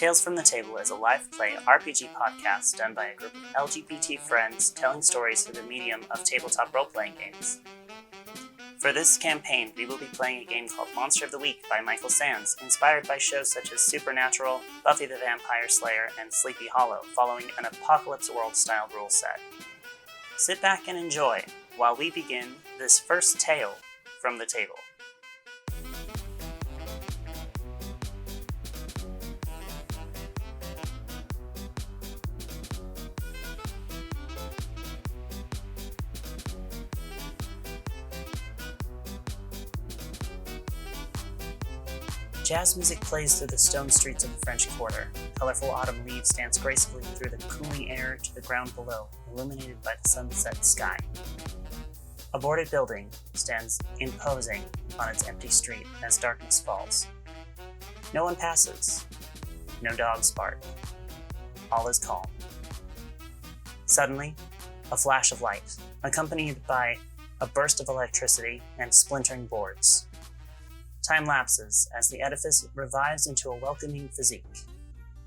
Tales from the Table is a live play RPG podcast done by a group of LGBT friends telling stories through the medium of tabletop role-playing games. For this campaign, we will be playing a game called Monster of the Week by Michael Sands, inspired by shows such as Supernatural, Buffy the Vampire Slayer, and Sleepy Hollow, following an Apocalypse World-style rule set. Sit back and enjoy while we begin this first tale from the table. Jazz music plays through the stone streets of the French Quarter. Colorful autumn leaves dance gracefully through the cooling air to the ground below, illuminated by the sunset sky. A boarded building stands imposing on its empty street as darkness falls. No one passes. No dogs bark. All is calm. Suddenly, a flash of light, accompanied by a burst of electricity and splintering boards. Time lapses as the edifice revives into a welcoming physique.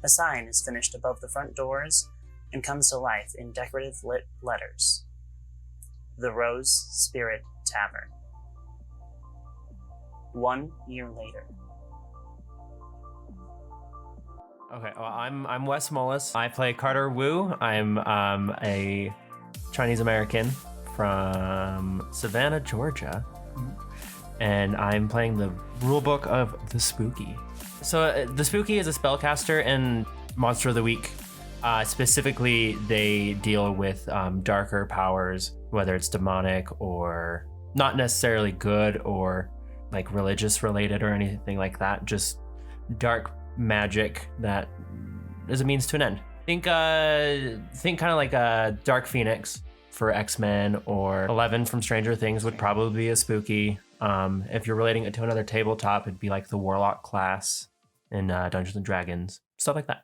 A sign is finished above the front doors and comes to life in decorative lit letters. The Rose Spirit Tavern. 1 year later. Okay, well, I'm Wes Mullis. I play Carter Wu. I'm a Chinese American from Savannah, Georgia. And I'm playing the rulebook of The Spooky. So The Spooky is a spellcaster in Monster of the Week. Specifically, they deal with darker powers, whether it's demonic or not necessarily good or like religious related or anything like that. Just dark magic that is a means to an end. Think kind of like a Dark Phoenix for X-Men, or Eleven from Stranger Things would probably be a spooky. If you're relating it to another tabletop, it'd be like the Warlock class in Dungeons and Dragons, stuff like that.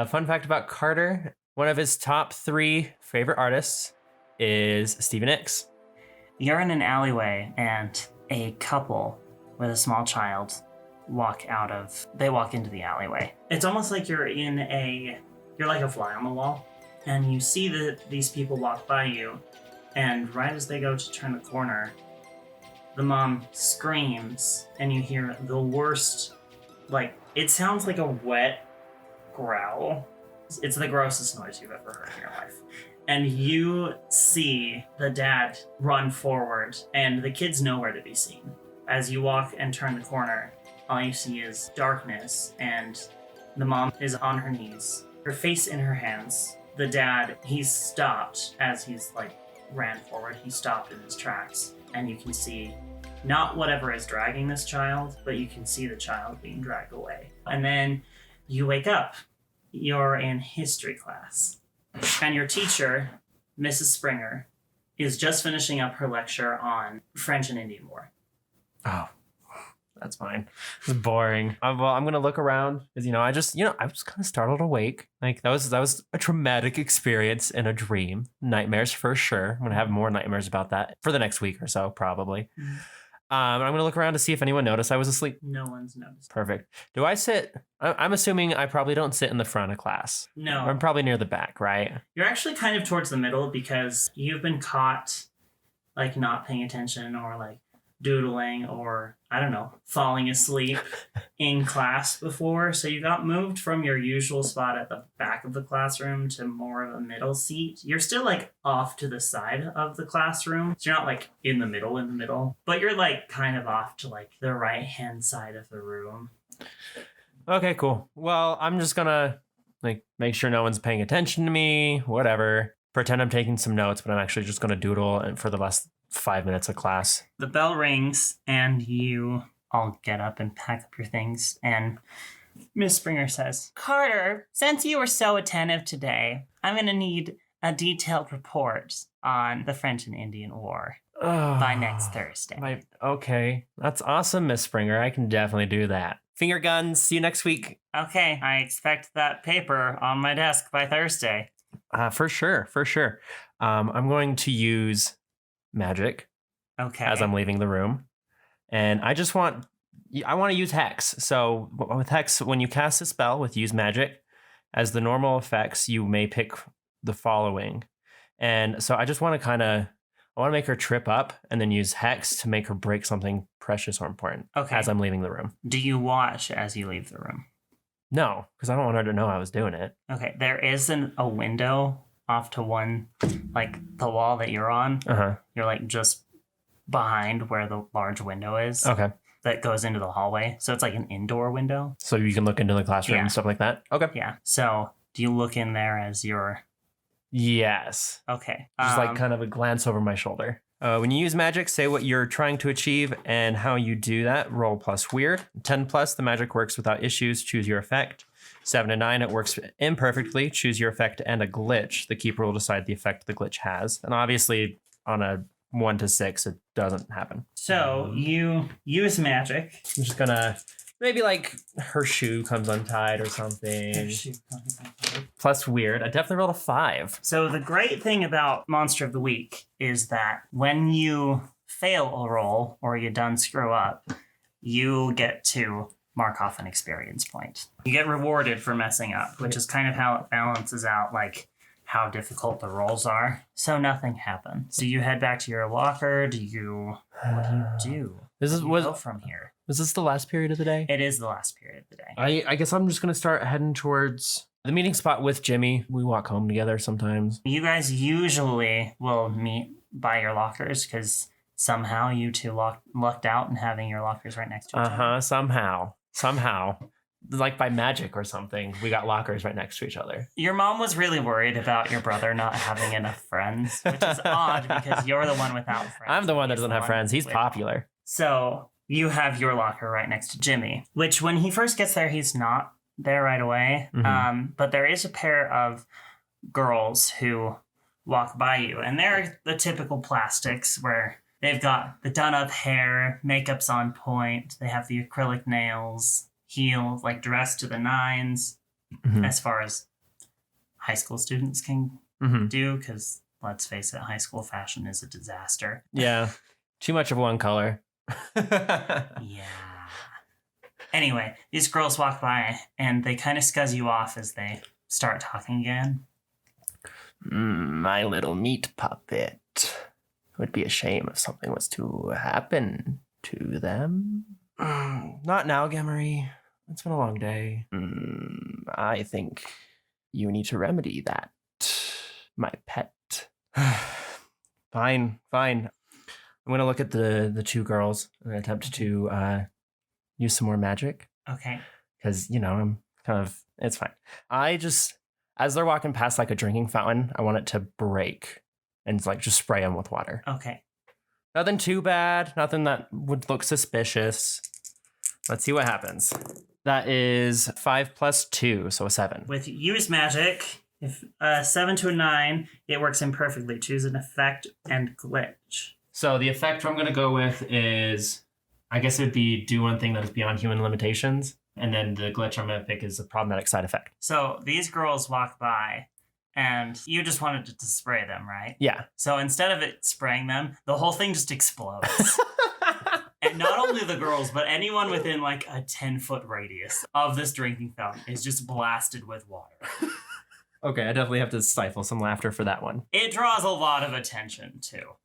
Fun fact about Carter, one of his top 3 favorite artists is Stevie Nicks. You're in an alleyway and a couple with a small child walk into the alleyway. It's almost like you're like a fly on the wall, and you see that these people walk by you, and right as they go to turn the corner, the mom screams, and you hear the worst, it sounds like a wet growl. It's the grossest noise you've ever heard in your life. And you see the dad run forward, and the kid's nowhere to be seen. As you walk and turn the corner, all you see is darkness, and the mom is on her knees, her face in her hands. The dad, he's stopped as he's ran forward. He stopped in his tracks. And you can see not whatever is dragging this child, but you can see the child being dragged away. And then you wake up. You're in history class. And your teacher, Mrs. Springer, is just finishing up her lecture on French and Indian War. Oh, that's fine. It's boring. Well, I'm going to look around because, I was kind of startled awake. That was a traumatic experience in a dream. Nightmares for sure. I'm going to have more nightmares about that for the next week or so, probably. Mm-hmm. I'm going to look around to see if anyone noticed I was asleep. No one's noticed. Perfect. Do I sit? I'm assuming I probably don't sit in the front of class. No. I'm probably near the back, right? You're actually kind of towards the middle because you've been caught, not paying attention or, doodling or, falling asleep in class before. So you got moved from your usual spot at the back of the classroom to more of a middle seat. You're still off to the side of the classroom. So you're not in the middle, but you're kind of off to the right hand side of the room. Okay, cool. Well, I'm just gonna make sure no one's paying attention to me, whatever. Pretend I'm taking some notes, but I'm actually just gonna doodle and for the last 5 minutes of class. The bell rings and you all get up and pack up your things, and Miss Springer says, "Carter, since you were so attentive today, I'm going to need a detailed report on the French and Indian War by next Thursday." Okay, that's awesome, Miss Springer. I can definitely do that. Finger guns, see you next week. Okay, I expect that paper on my desk by Thursday. For sure. I'm going to use magic as I'm leaving the room. And I just want I want to use Hex. So with Hex, when you cast a spell with Use Magic, as the normal effects, you may pick the following. And so I just want to I want to make her trip up and then use Hex to make her break something precious or important as I'm leaving the room. Do you watch as you leave the room? No, because I don't want her to know I was doing it. Okay, there is a window off to one, like the wall that you're on. You're like just behind where the large window is. Okay. That goes into the hallway. So it's like an indoor window. So you can look into the classroom and stuff like that? Okay. Yeah. So do you look in there as you're... Yes. Okay. Just like kind of a glance over my shoulder. When you use magic, say what you're trying to achieve and how you do that. Roll plus weird. 10 plus, the magic works without issues. Choose your effect. 7 to 9, it works imperfectly. Choose your effect and a glitch. The keeper will decide the effect the glitch has. And obviously, on a 1 to 6, it doesn't happen. So you use magic. I'm just gonna maybe like her shoe comes untied or something. Plus weird. I definitely rolled a 5. So the great thing about Monster of the Week is that when you fail a roll or you done screw up, you get to mark off an experience point. You get rewarded for messing up, which is kind of how it balances out like how difficult the rolls are. So nothing happens. Do you head back to your locker? What do you do? Go from here. Was this the last period of the day? It is the last period of the day. I guess I'm just gonna start heading towards the meeting spot with Jimmy. We walk home together sometimes. You guys usually will meet by your lockers because somehow you two lucked out in having your lockers right next to each other. Somehow. Like by magic or something, we got lockers right next to each other. Your mom was really worried about your brother not having enough friends, which is odd because you're the one without friends. I'm the one that doesn't have friends. He's popular. So you have your locker right next to Jimmy, which when he first gets there, he's not there right away. Mm-hmm. But there is a pair of girls who walk by you, and they're the typical plastics where they've got the done-up hair, makeup's on point, they have the acrylic nails, heels, like dressed to the nines, as far as high school students can do, because let's face it, high school fashion is a disaster. Yeah, too much of one color. Yeah. Anyway, these girls walk by and they kind of scuzz you off as they start talking again. My little meat puppet. It would be a shame if something was to happen to them. Not now, Gemery. It's been a long day. I think you need to remedy that, my pet. Fine. I'm going to look at the two girls and attempt to use some more magic. Okay. Because, I'm kind of, it's fine. I just, as they're walking past like a drinking fountain, I want it to break and like just spray them with water. Okay. Nothing too bad. Nothing that would look suspicious. Let's see what happens. That is 5 plus 2, so a 7. With use magic, if 7 to a 9, it works imperfectly. Choose an effect and glitch. So the effect I'm going to go with is, I guess it would be do one thing that is beyond human limitations. And then the glitch I'm going to pick is a problematic side effect. So these girls walk by and you just wanted to spray them, right? Yeah. So instead of it spraying them, the whole thing just explodes. And not only the girls, but anyone within like a 10-foot radius of this drinking fountain is just blasted with water. Okay, I definitely have to stifle some laughter for that one. It draws a lot of attention, too.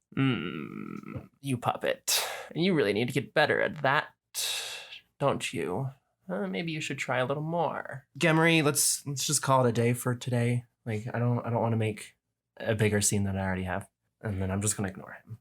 You puppet. You really need to get better at that, don't you? Maybe you should try a little more. Gemery, let's just call it a day for today. Like, I don't want to make a bigger scene than I already have. And then I'm just going to ignore him.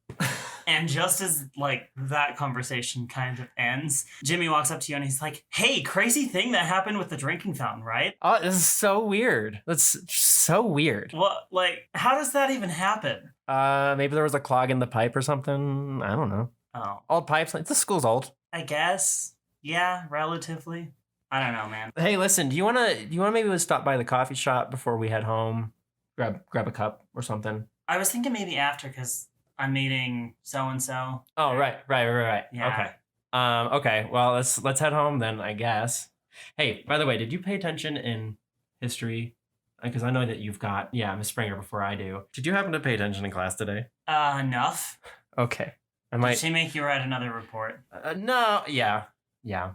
And just as, like, that conversation kind of ends, Jimmy walks up to you and he's like, hey, crazy thing that happened with the drinking fountain, right? Oh, this is so weird. That's so weird. What, like, how does that even happen? Maybe there was a clog in the pipe or something. I don't know. Oh. Old pipes. Like, the school's old. I guess. Yeah, relatively. I don't know, man. Hey, listen, do you wanna maybe stop by the coffee shop before we head home? Grab a cup or something? I was thinking maybe after, because I'm meeting so-and-so. Oh, right. Yeah. Okay. Okay, well, let's head home then, I guess. Hey, by the way, did you pay attention in history? Because I know that you've got, Miss Springer before I do. Did you happen to pay attention in class today? Enough. Okay. Did she make you write another report? No, yeah. Yeah.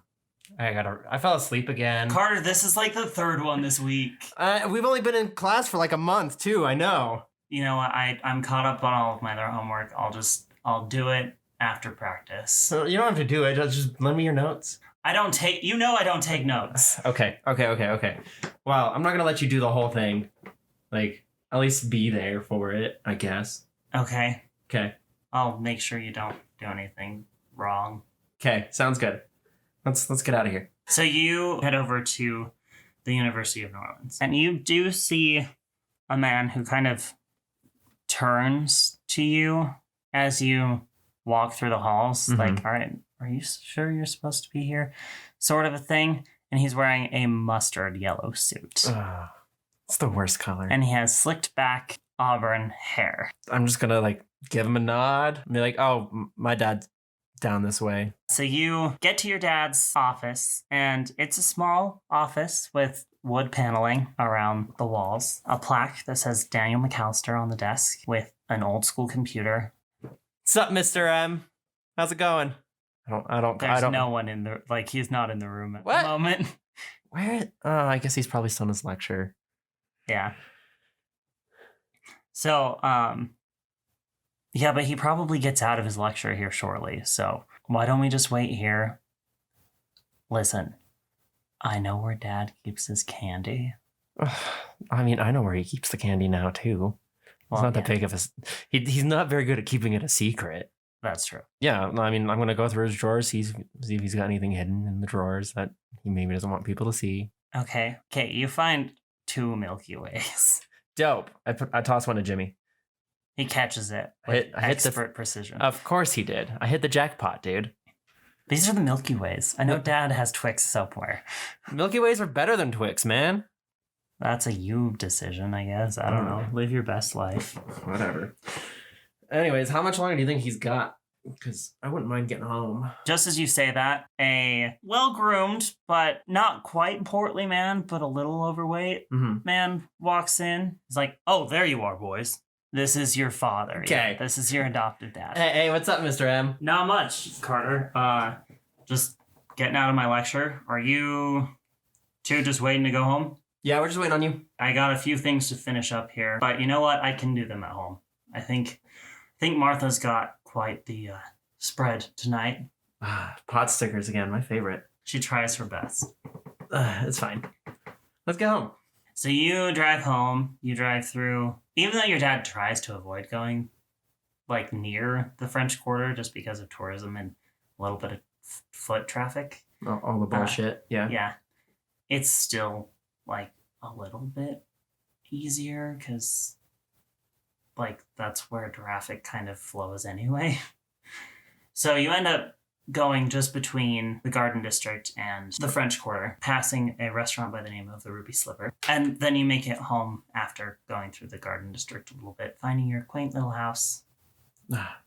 I fell asleep again. Carter, this is like the third one this week. We've only been in class for like a month too, I know. You know what? I'm caught up on all of my other homework. I'll do it after practice. So you don't have to do it, just lend me your notes. I don't take notes. Okay. Well, I'm not gonna let you do the whole thing. Like, at least be there for it, I guess. Okay. Okay. I'll make sure you don't do anything wrong. Okay, sounds good. Let's get out of here. So you head over to the University of New Orleans, and you do see a man who kind of turns to you as you walk through the halls, like, all right, are you sure you're supposed to be here? Sort of a thing. And he's wearing a mustard yellow suit. It's the worst color. And he has slicked back auburn hair. I'm just gonna like give him a nod and be like, oh, my dad's down this way. So you get to your dad's office, and it's a small office with wood paneling around the walls, a plaque that says Daniel McAllister on the desk with an old school computer. What's up, Mr. M? How's it going? There's no one in the, like, he's not in the room at the moment. Where? I guess he's probably still in his lecture. Yeah. So, yeah, but he probably gets out of his lecture here shortly. So why don't we just wait here? Listen, I know where Dad keeps his candy. I mean, I know where he keeps the candy now, too. It's not that big of a... He's not very good at keeping it a secret. That's true. Yeah, I mean, I'm going to go through his drawers, see if he's got anything hidden in the drawers that he maybe doesn't want people to see. Okay, you find 2 Milky Ways. Dope. I toss one to Jimmy. He catches it with expert precision. Of course he did. I hit the jackpot, dude. These are the Milky Ways. I know Dad has Twix somewhere. Milky Ways are better than Twix, man. That's a you decision, I guess. I don't know. Live your best life. Whatever. Anyways, how much longer do you think he's got? Because I wouldn't mind getting home. Just as you say that, a well-groomed, but not quite portly man, but a little overweight man walks in. He's like, oh, there you are, boys. This is your father. Okay. Yeah, this is your adopted dad. Hey, what's up, Mr. M? Not much, Carter. Just getting out of my lecture. Are you two just waiting to go home? Yeah, we're just waiting on you. I got a few things to finish up here, but you know what? I can do them at home. I think Martha's got quite the spread tonight. Pot stickers again, my favorite. She tries her best. It's fine. Let's get home. So you drive home. You drive through. Even though your dad tries to avoid going, like, near the French Quarter just because of tourism and a little bit of foot traffic. All the bullshit. Yeah. Yeah. It's still, like, a little bit easier because, like, that's where traffic kind of flows anyway. So you end up going just between the Garden District and the French Quarter, passing a restaurant by the name of the Ruby Sliver. And then you make it home after going through the Garden District a little bit, finding your quaint little house.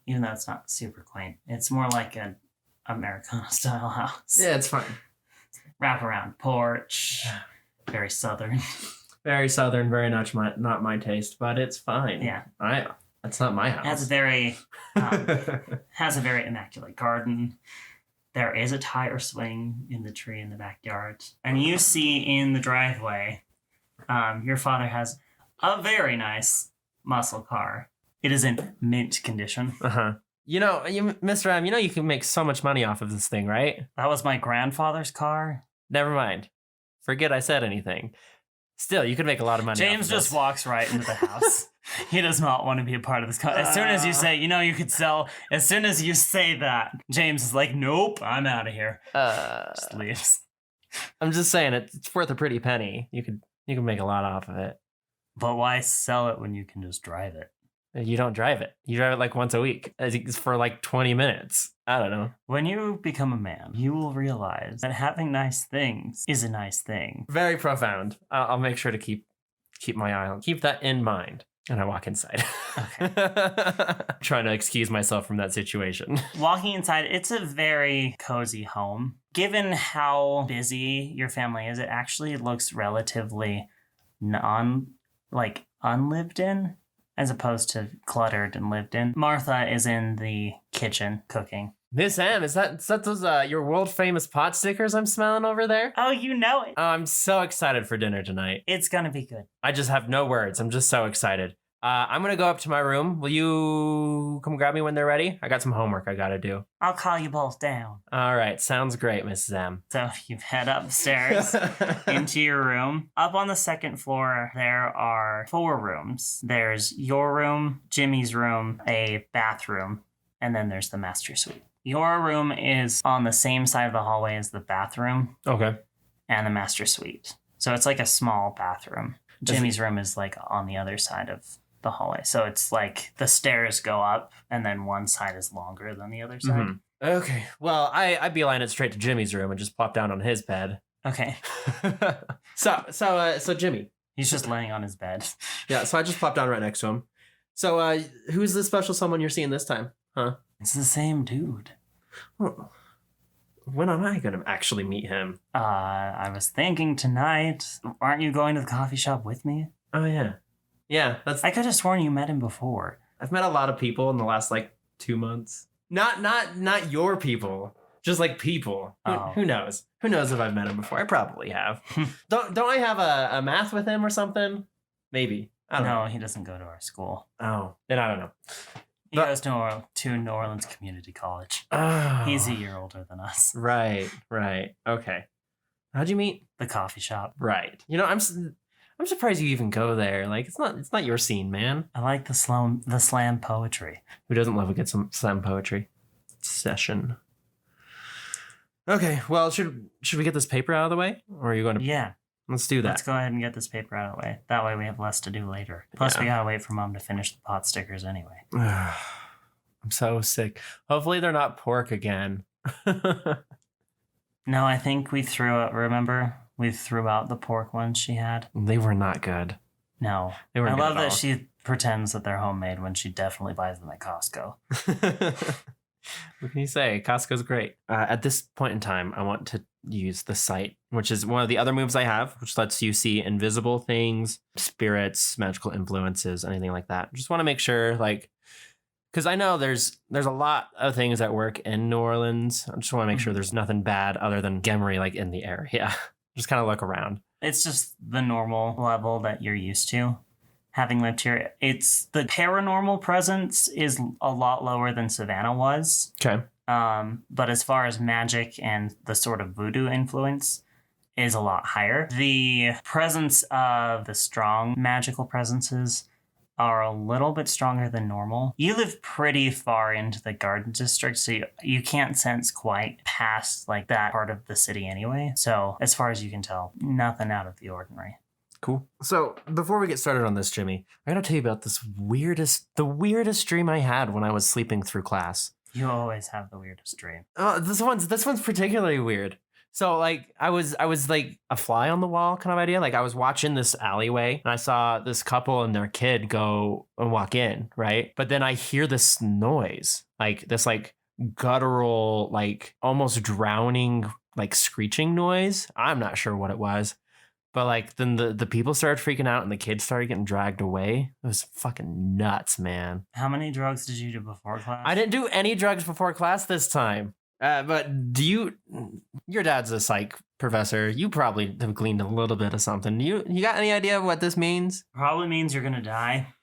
Even though it's not super quaint. It's more like an Americana-style house. Yeah, it's fine. Wraparound porch. Very southern. Very southern, very much not my taste, but it's fine. Yeah. That's not my house. Has a very immaculate garden. There is a tire swing in the tree in the backyard. And you see in the driveway, your father has a very nice muscle car. It is in mint condition. You know, Mr. M, you can make so much money off of this thing, right? That was my grandfather's car. Never mind. Forget I said anything. Still, you could make a lot of money. James just walks right into the house. He does not want to be a part of this. As soon as you say, you could sell. As soon as you say that, James is like, nope, I'm out of here. Just leaves. I'm just saying it's worth a pretty penny. You can make a lot off of it. But why sell it when you can just drive it? You don't drive it. You drive it like once a week. It's for like 20 minutes. I don't know. When you become a man, you will realize that having nice things is a nice thing. Very profound. I'll make sure to keep my eye on. Keep that in mind. And I walk inside. Okay. Trying to excuse myself from that situation. Walking inside, it's a very cozy home. Given how busy your family is, it actually looks relatively unlived in, as opposed to cluttered and lived in. Martha is in the kitchen cooking. Miss M, is that those your world famous pot stickers I'm smelling over there? Oh, you know it. Oh, I'm so excited for dinner tonight. It's gonna be good. I just have no words. I'm just so excited. I'm gonna go up to my room. Will you come grab me when they're ready? I got some homework I gotta do. I'll call you both down. All right, sounds great, Mrs. M. So you head upstairs into your room. Up on the second floor, there are 4 rooms. There's your room, Jimmy's room, a bathroom, and then there's the master suite. Your room is on the same side of the hallway as the bathroom Okay. and the master suite. So it's like a small bathroom. Jimmy's room is like on the other side of the hallway. So it's like the stairs go up and then one side is longer than the other side. Mhm. Okay. Well, I beeline it straight to Jimmy's room and just plop down on his bed. Okay. So Jimmy. He's just laying on his bed. Yeah, so I just plopped down right next to him. So who's the special someone you're seeing this time? Huh? It's the same dude. Well, when am I gonna actually meet him? I was thinking tonight. Aren't you going to the coffee shop with me? Oh yeah. Yeah, I could have sworn you met him before. I've met a lot of people in the last like 2 months. Not your people. Just like people. Oh. Who knows? Who knows if I've met him before? I probably have. Don't I have a math with him or something? Maybe. I don't know. No, he doesn't go to our school. Oh, then I don't know. He goes to New Orleans Community College. Oh. He's a year older than us. Right. Okay. How'd you meet? The coffee shop. Right. You know, I'm surprised you even go there. Like, it's not your scene, man. I like the slam poetry. Who doesn't love a good slam poetry session? Okay. Well, should we get this paper out of the way, or are you going to? Yeah. Let's do that. Let's go ahead and get this paper out of the way. That way we have less to do later. Plus, we gotta wait for Mom to finish the pot stickers anyway. I'm so sick. Hopefully they're not pork again. No, I think we threw out. Remember, we threw out the pork ones she had. They were not good. No, They weren't I good love at that all. she pretends that they're homemade when she definitely buys them at Costco. What can you say? Costco's great. At this point in time, I want to use the sight, which is one of the other moves I have, which lets you see invisible things, spirits, magical influences, anything like that. Just want to make sure, like, because I know there's a lot of things that work in New Orleans. I just want to make sure there's nothing bad other than Gemery, like, in the area. Just kind of look around. It's just the normal level that you're used to. Having lived here, it's the paranormal presence is a lot lower than Savannah was. Okay. But as far as magic and the sort of voodoo influence is a lot higher. The presence of the strong magical presences are a little bit stronger than normal. You live pretty far into the Garden District, so you can't sense quite past like that part of the city anyway. So as far as you can tell, nothing out of the ordinary. Cool. So before we get started on this, Jimmy, I gotta tell you about the weirdest dream I had when I was sleeping through class. You always have the weirdest dream. This one's particularly weird. So like I was like a fly on the wall kind of idea. Like I was watching this alleyway and I saw this couple and their kid go and walk in, right? But then I hear this noise, like this like guttural, like almost drowning, like screeching noise. I'm not sure what it was. But like then the people started freaking out and the kids started getting dragged away. It was fucking nuts, man. How many drugs did you do before class? I didn't do any drugs before class this time. But your dad's a psych professor. You probably have gleaned a little bit of something. You got any idea what this means? Probably means you're gonna die.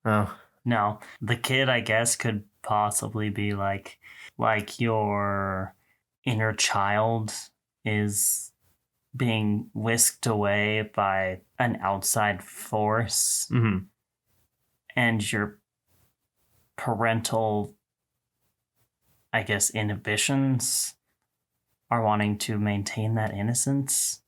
Oh. No. The kid, I guess, could possibly be like your inner child is being whisked away by an outside force, Mm-hmm. and your parental, I guess, inhibitions are wanting to maintain that innocence.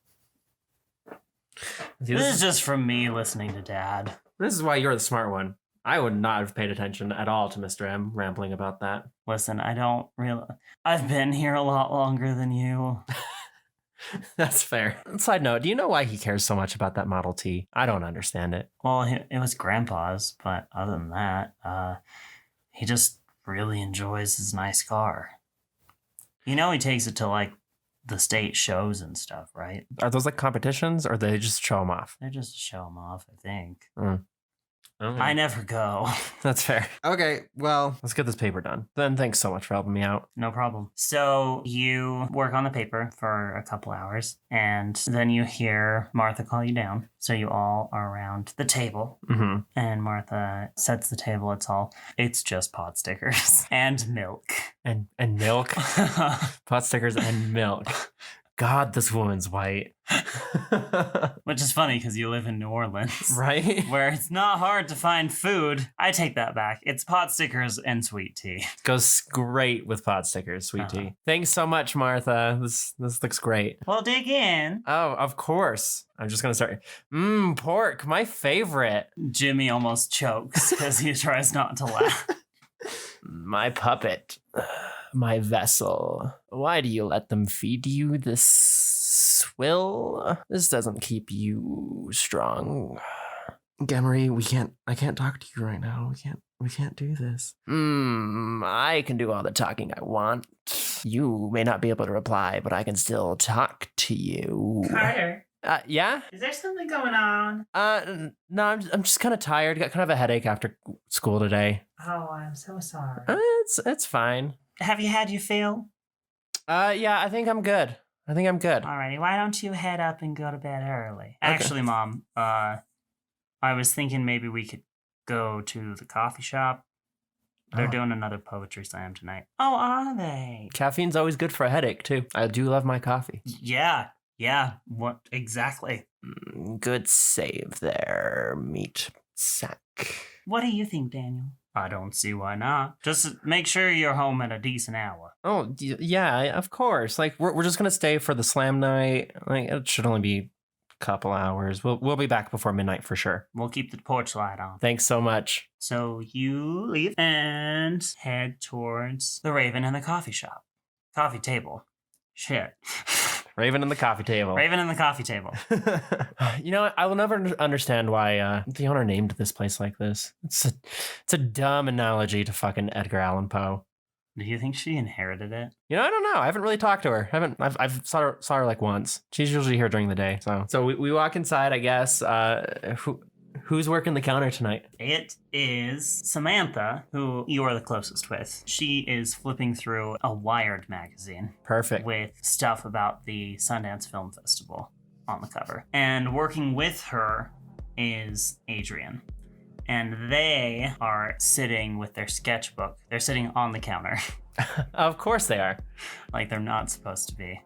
See, This is just from me listening to Dad. this is why you're the smart one. I would not have paid attention at all to Mr. M rambling about that. Listen, I've been here a lot longer than you. That's fair. Side note, do you know why he cares so much about that Model T? I don't understand it. Well, it was Grandpa's, but other than that, he just really enjoys his nice car. You know, he takes it to like the state shows and stuff, right? Are those like competitions or they just show them off? They're just to show him off, I think. Okay. I never go. That's fair. Okay, well, let's get this paper done. Then thanks so much for helping me out. No problem. So you work on the paper for a couple hours, and then you hear Martha call you down. So you all are around the table, Mm-hmm. and Martha sets the table. It's just pot stickers and milk. And milk. Pot stickers and milk. God, this woman's white. Which is funny because you live in New Orleans. Right? Where it's not hard to find food. I take that back. It's pot stickers and sweet tea. Goes great with pot stickers, sweet Uh-huh. tea. Thanks so much, Martha. This looks great. Well, dig in. Oh, of course. I'm just gonna start. Pork, my favorite. Jimmy almost chokes because he tries not to laugh. My puppet. My vessel. Why do you let them feed you this swill? This doesn't keep you strong. Gemery, I can't talk to you right now. We can't do this. I can do all the talking I want. You may not be able to reply, but I can still talk to you. Carter, Yeah? is there something going on? No, I'm just kind of tired. Got kind of a headache after school today. Oh, I'm so sorry. It's fine. Have you had your fill? Yeah, I think I'm good. Alrighty, why don't you head up and go to bed early? Actually, Mom, I was thinking maybe we could go to the coffee shop. They're doing another poetry slam tonight. Oh, are they? Caffeine's always good for a headache, too. I do love my coffee. Yeah. What exactly? Good save there, meat sack. What do you think, Daniel? I don't see why not. Just make sure you're home at a decent hour. Oh, yeah, of course. Like, we're just gonna stay for the slam night. Like, it should only be a couple hours. We'll be back before midnight for sure. We'll keep the porch light on. Thanks so much. So you leave and head towards the Raven and the coffee shop. Coffee table. Shit. Raven and the coffee table. Raven and the coffee table. You know what? I will never understand why the owner named this place like this. It's a dumb analogy to fucking Edgar Allan Poe. Do you think she inherited it? You know, I don't know. I haven't really talked to her. I've saw her like once. She's usually here during the day. So we walk inside, I guess. Who's working the counter tonight? It is Samantha, who you are the closest with. She is flipping through a Wired magazine Perfect. with stuff about the Sundance Film Festival on the cover. And working with her is Adrian. And they are sitting with their sketchbook. They're sitting on the counter, Of course they are. like they're not supposed to be.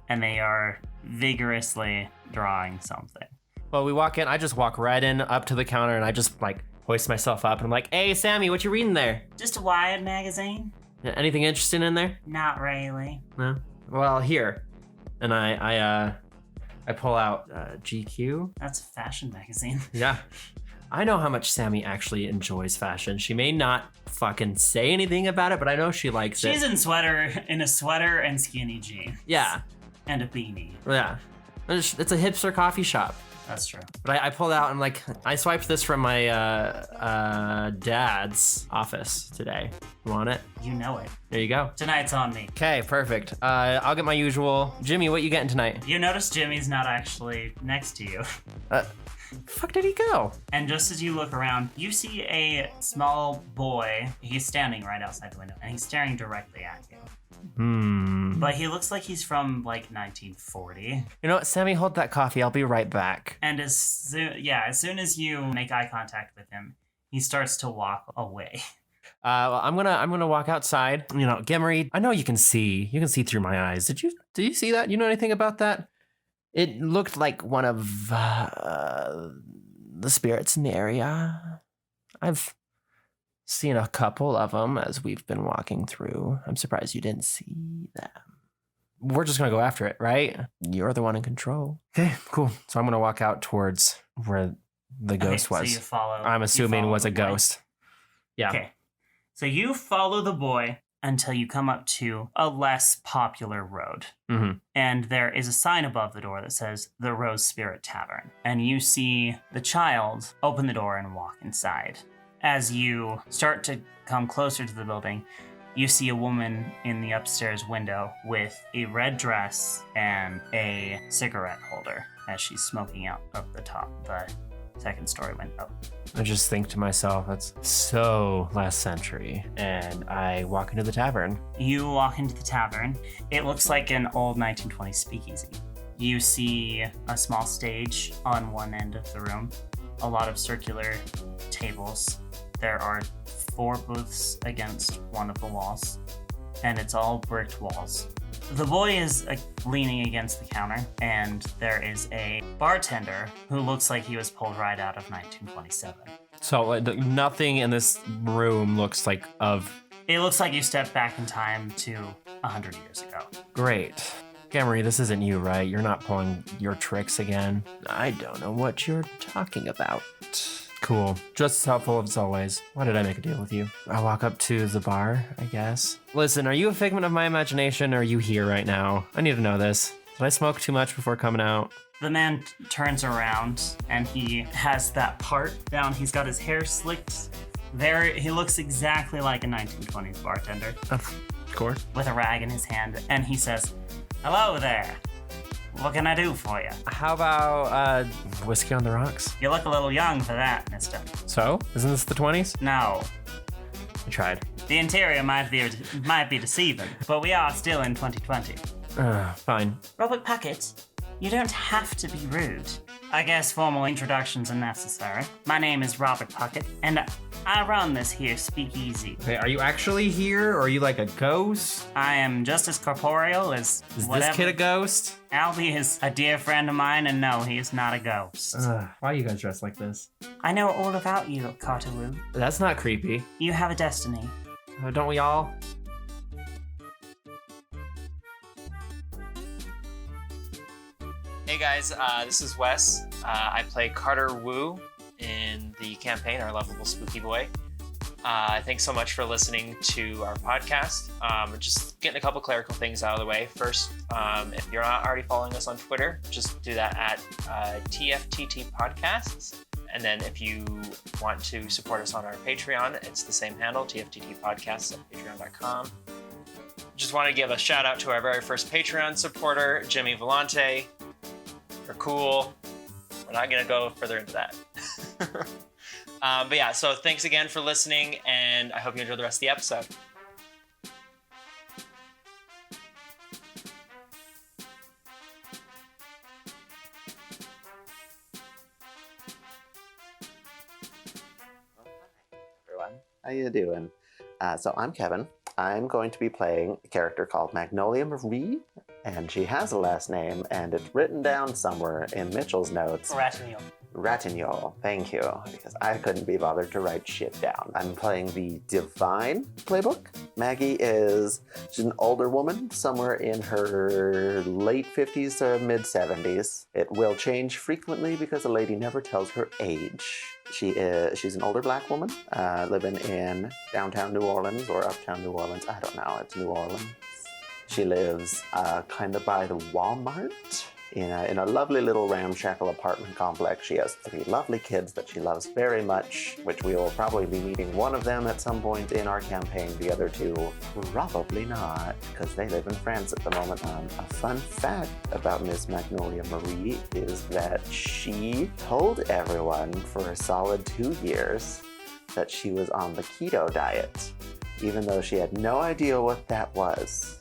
And they are vigorously drawing something. Well, we walk in. I just walk right in up to the counter and I just like hoist myself up and I'm like, "Hey, Sammy, what you reading there? Just a Wired magazine? Anything interesting in there?" Not really. No. Well, here, and I pull out GQ. That's a fashion magazine. Yeah. I know how much Sammy actually enjoys fashion. She may not fucking say anything about it, but I know she likes it. She's in a sweater and skinny jeans. Yeah. And a beanie. Yeah. It's a hipster coffee shop. That's true. But I pulled out and like I swiped this from my dad's office today. You want it? You know it. There you go. Tonight's on me. Okay, perfect. I'll get my usual. Jimmy, what you getting tonight? You notice Jimmy's not actually next to you. Fuck did he go? And just as you look around, you see a small boy. He's standing right outside the window, and he's staring directly at you. But he looks like he's from like 1940. You know what, Sammy, hold that coffee. I'll be right back. And as soon as you make eye contact with him, he starts to walk away. Well, I'm gonna walk outside. You know, Gemery, I know you can see through my eyes. Did you see that? You know anything about that? It looked like one of the spirits in the area. I've seen a couple of them as we've been walking through. I'm surprised you didn't see them. We're just gonna go after it, right? You're the one in control. Okay, cool. So I'm gonna walk out towards where the ghost was. So you follow. I'm assuming it was the a boy. ghost. Yeah. Okay. So you follow the boy until you come up to a less popular road. Mm-hmm. And there is a sign above the door that says the Rose Spirit Tavern. And you see the child open the door and walk inside. As you start to come closer to the building, you see a woman in the upstairs window with a red dress and a cigarette holder as she's smoking out of the second story window. I just think to myself, that's so last century. And I walk into the tavern. You walk into the tavern. It looks like an old 1920s speakeasy. You see a small stage on one end of the room, a lot of circular tables. There are 4 booths against one of the walls, and it's all bricked walls. The boy is leaning against the counter, and there is a bartender who looks like he was pulled right out of 1927. So like, nothing in this room looks like of... It looks like you stepped back in time to 100 years ago. Great. Gamory, this isn't you, right? You're not pulling your tricks again. I don't know what you're talking about. Cool. Just as helpful as always. Why did I make a deal with you? I walk up to the bar, I guess. Listen, are you a figment of my imagination or are you here right now? I need to know this. Did I smoke too much before coming out? The man turns around and he has that part down. He's got his hair slicked. He looks exactly like a 1920s bartender. Of course. With a rag in his hand. And he says, "Hello there. What can I do for you?" How about whiskey on the rocks? You look a little young for that, mister. So? Isn't this the 20s? No. I tried. The interior might be deceiving, but we are still in 2020. Fine. Robert Puckett, you don't have to be rude. I guess formal introductions are necessary. My name is Robert Puckett, and I run this here speakeasy. Okay, are you actually here, or are you like a ghost? I am just as corporeal as Is whatever. this kid a ghost? Albie is a dear friend of mine, and no, he is not a ghost. Why are you guys dressed like this? I know all about you, Carter Wu. That's not creepy. You have a destiny. Don't we all? Hey guys, this is Wes. I play Carter Wu in the campaign, our lovable spooky boy. Thanks so much for listening to our podcast. Just getting a couple clerical things out of the way. First, if you're not already following us on Twitter, just do that at TFTT Podcasts. And then if you want to support us on our Patreon, it's the same handle, TFTT Podcasts at patreon.com. Just want to give a shout out to our very first Patreon supporter, Jimmy Volante. You're cool. We're not going to go further into that. But yeah, so thanks again for listening, and I hope you enjoy the rest of the episode. Everyone, how you doing? So I'm Kevin. I'm going to be playing a character called Magnolia Marie, and she has a last name, and it's written down somewhere in Mitchell's notes. Ratignolle. Ratignolle, thank you, because I couldn't be bothered to write shit down. I'm playing the Divine playbook. Maggie she's an older woman, somewhere in her late 50s or mid 70s. It will change frequently because a lady never tells her age. She's an older black woman living in downtown New Orleans or uptown New Orleans. I don't know, it's New Orleans. She lives kind of by the Walmart in a lovely little ramshackle apartment complex. She has 3 lovely kids that she loves very much, which we will probably be meeting one of them at some point in our campaign. The other 2, probably not, because they live in France at the moment. A fun fact about Miss Magnolia Marie is that she told everyone for a solid 2 years that she was on the keto diet, even though she had no idea what that was.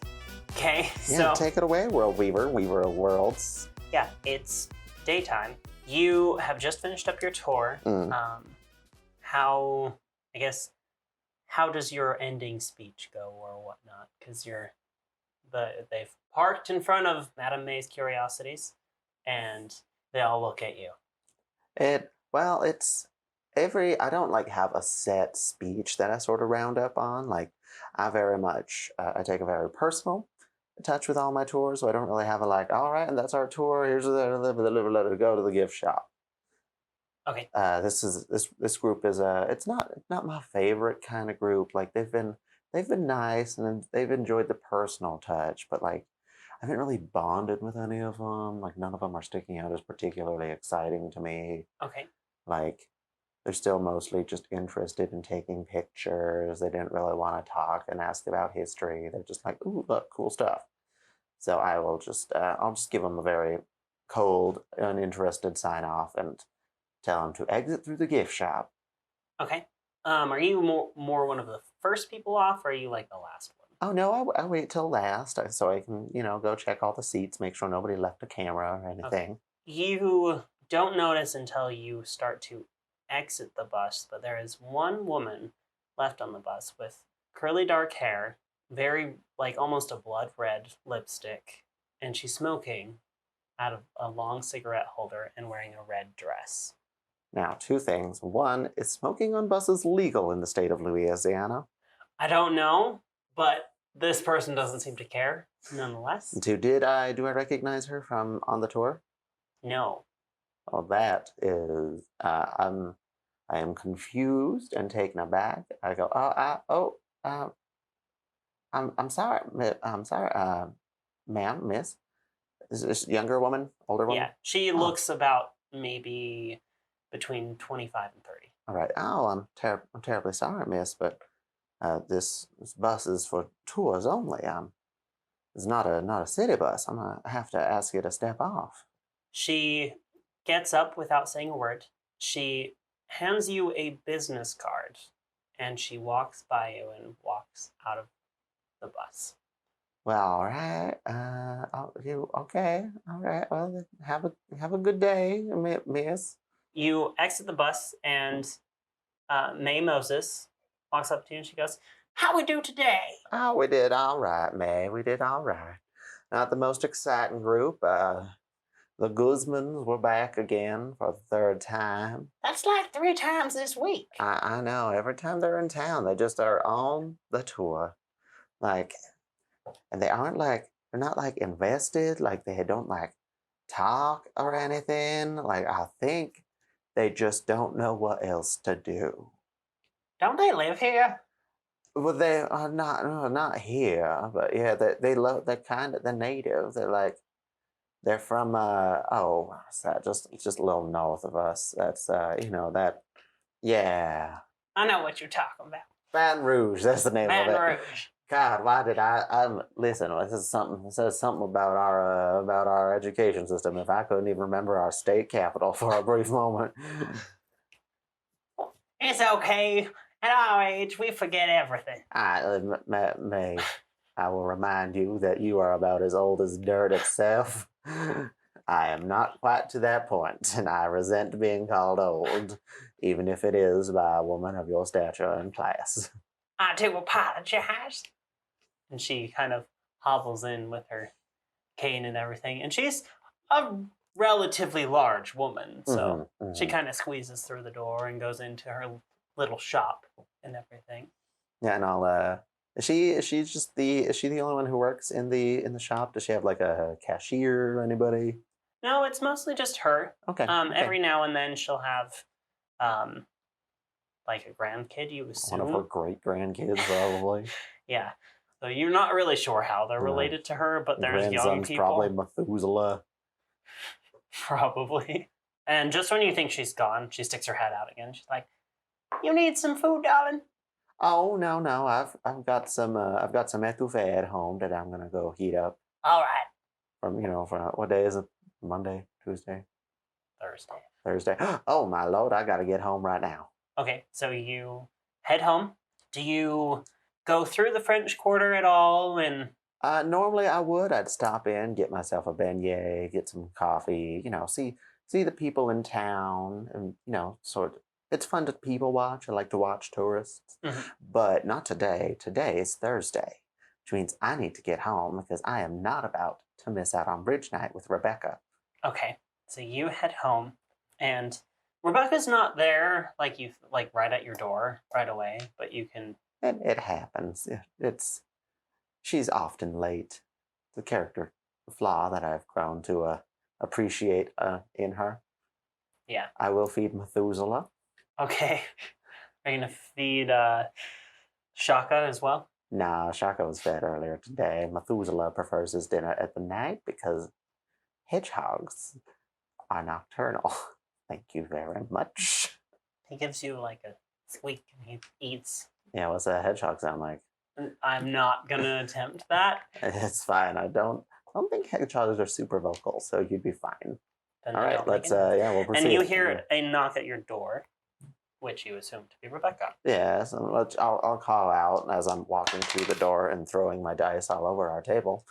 Okay, Yeah, so take it away, World Weaver, Weaver of Worlds. yeah, it's daytime. You have just finished up your tour. How does your ending speech go or whatnot? Because they've parked in front of Madame May's Curiosities, and they all look at you. I don't have a set speech that I sort of round up on. I take a very personal touch with all my tours, so I don't really have all right, and that's our tour, here's the let it go to the gift shop. Okay. This group is it's not my favorite kind of group. They've been nice and they've enjoyed the personal touch, but I haven't really bonded with any of them. None of them are sticking out as particularly exciting to me. Okay. They're still mostly just interested in taking pictures. They didn't really want to talk and ask about history. They're just ooh, look, cool stuff. So I will I'll just give them a very cold, uninterested sign off, and tell him to exit through the gift shop. Okay. Are you more one of the first people off, or are you like the last one? Oh no, I wait till last so I can, go check all the seats, make sure nobody left a camera or anything. You don't notice until you start to exit the bus, but there is one woman left on the bus with curly dark hair, very like almost a blood red lipstick, and she's smoking out of a long cigarette holder and wearing a red dress. Now, two things. One, is smoking on buses legal in the state of Louisiana? I don't know, but this person doesn't seem to care nonetheless. Two, do I recognize her from on the tour? No. Well, that is, I am confused and taken aback. I go, I'm sorry, ma'am, miss. Is this younger woman, older woman? Yeah, she looks about maybe between 25 and 30. All right. Oh, I'm terribly sorry, miss, but this bus is for tours only. It's not a city bus. I'm gonna have to ask you to step off. She gets up without saying a word. She hands you a business card, and she walks by you and walks out of the bus. Well, all right. You okay? All right. Well, have a good day, miss. You exit the bus, and May Moses walks up to you, and she goes, "How we do today?" Oh, we did all right, May. We did all right. Not the most exciting group. The Guzmans were back again for the third time. That's like 3 times this week. I know. Every time they're in town, they just are on the tour. Like, and they're not like invested. Like they don't like talk or anything. Like I think they just don't know what else to do. Don't they live here? Well, they are not here, but yeah, they're native. They're from what's that? Just a little north of us. That's yeah. I know what you're talking about. Baton Rouge, that's the name of it. Baton Rouge. God, why did I listen? This is something. It says something about our education system. If I couldn't even remember our state capital for a brief moment. It's okay. At our age, we forget everything. May, I will remind you that you are about as old as dirt itself. I am not quite to that point, and I resent being called old, even if it is by a woman of your stature and class. I do apologize. And she kind of hobbles in with her cane and everything. And she's a relatively large woman, so she kind of squeezes through the door and goes into her little shop and everything. Yeah, and I'll is she the only one who works in the shop? Does she have like a cashier or anybody? No, it's mostly just her. Okay. Every now and then she'll have like a grandkid, you assume. One of her great grandkids, probably. Yeah. So you're not really sure how they're related to her, but there's young people. Probably Methuselah. Probably. And just when you think she's gone, she sticks her head out again. She's like, "You need some food, darling?" Oh no, I've got some etouffee at home that I'm gonna go heat up. All right. From what day is it? Monday, Tuesday, Thursday. Oh my lord, I gotta get home right now. Okay, so you head home. Do you go through the French Quarter at all? And normally I'd stop in, get myself a beignet, get some coffee, see the people in town, and it's fun to people watch. I like to watch tourists, but not today. Today is Thursday, which means I need to get home because I am not about to miss out on bridge night with Rebecca. Okay, so you head home, and Rebecca's not there, like right at your door right away, but you can. It happens. She's often late. The character flaw that I've grown to appreciate in her. Yeah. I will feed Methuselah. Okay. Are you gonna feed Shaka as well? Nah, Shaka was fed earlier today. Methuselah prefers his dinner at the night because hedgehogs are nocturnal. Thank you very much. He gives you like a squeak and he eats. Yeah, what's a hedgehog sound like? I'm not gonna attempt that. It's fine. I don't think hedgehogs are super vocal, so you'd be fine. then All they right, don't let's make any noise. we'll proceed. And you hear a knock at your door, which you assume to be Rebecca. Yes, and I'll call out as I'm walking through the door and throwing my dice all over our table.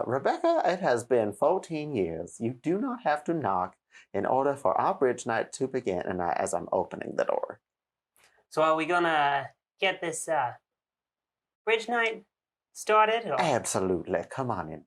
Rebecca, it has been 14 years. You do not have to knock in order for our bridge night to begin. And as I'm opening the door, So are we gonna get this bridge night started? Or- absolutely, come on in.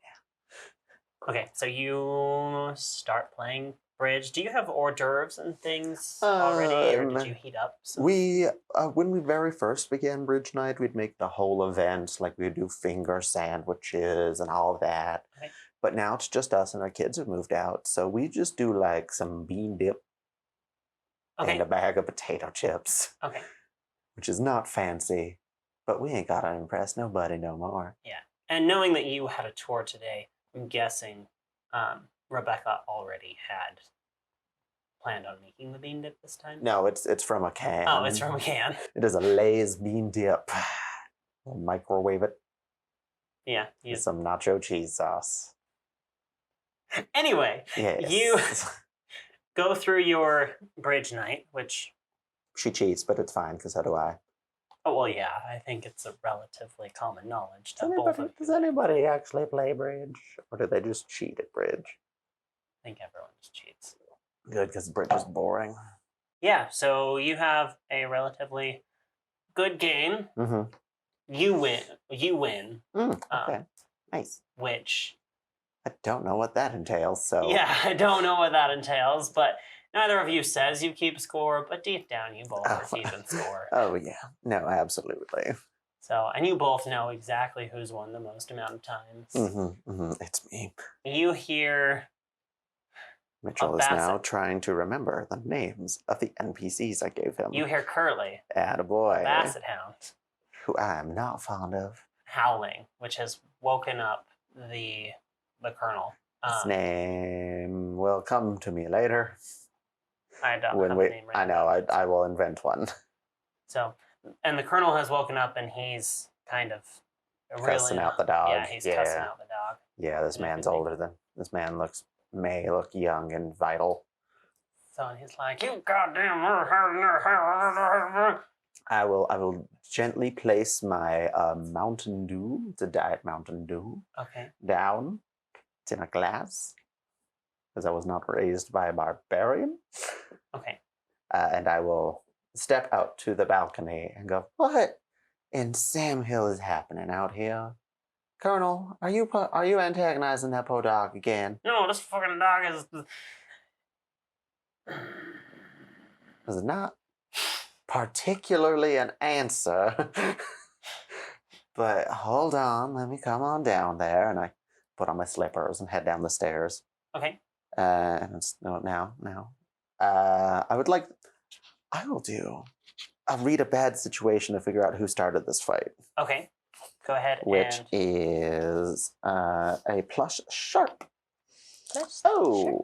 Okay, so you start playing bridge. Do you have hors d'oeuvres and things already, or did you heat up? Some... We, when we very first began Bridge Night, we'd make the whole event, like we'd do finger sandwiches and all that. Okay. But now it's just us and our kids have moved out, so we just do like some bean dip Okay. and a bag of potato chips, Okay. which is not fancy, but we ain't gotta impress nobody no more. And knowing that you had a tour today, I'm guessing Rebecca already had planned on making the bean dip this time. No, it's from a can. Oh, it's from a can. It is a Lay's bean dip. We'll microwave it Yeah. You... with some nacho cheese sauce. Anyway, Yes. you go through your bridge night, which She cheats, but it's fine because so do I. oh well, yeah, I think it's a relatively common knowledge that both of Does you. anybody actually play bridge? Or do they just cheat at bridge? I think everyone just cheats. Good, because bridge is boring. Yeah, so you have a relatively good game. Mm-hmm. You win. You win. Okay, nice. Which, I don't know what that entails, so... yeah, I don't know what that entails, but neither of you says you keep score, but deep down you both are keeping score. Oh, yeah. No, absolutely. So, and you both know exactly who's won the most amount of times. It's me. You hear Mitchell is Bassett. now trying to remember the names of the NPCs I gave him. you hear Curly, Attaboy. Basset Hound, Who I am not fond of. howling, which has woken up the colonel. His name will come to me later. I don't When have we, a name right I know, I will invent one. So, and the colonel has woken up and he's kind of Cussing out the dog. Yeah, he's cussing out the dog. Yeah, this and man's everything. older than this man may look young and vital. So and he's like, "You goddamn!" I will gently place my Mountain Dew, it's a Diet Mountain Dew, Okay. down. It's in a glass, because I was not raised by a barbarian. Okay. And I will step out to the balcony and go, "What in Sam Hill is happening out here? Colonel, are you antagonizing that poor dog again? No, this fucking dog is. This is not particularly an answer." But hold on, let me come on down there. And I put on my slippers and head down the stairs. Okay. And it's, now. I'll read a bad situation to figure out who started this fight, Okay. Go ahead. which and is a plus sharp. Plus Oh,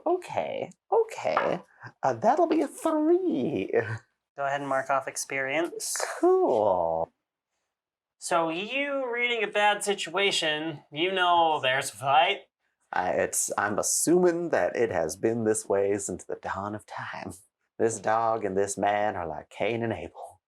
okay. That'll be a 3. go ahead and mark off experience. Cool. So you reading a bad situation, you know there's a fight. I'm assuming that it has been this way since the dawn of time. This dog and this man are like Cain and Abel.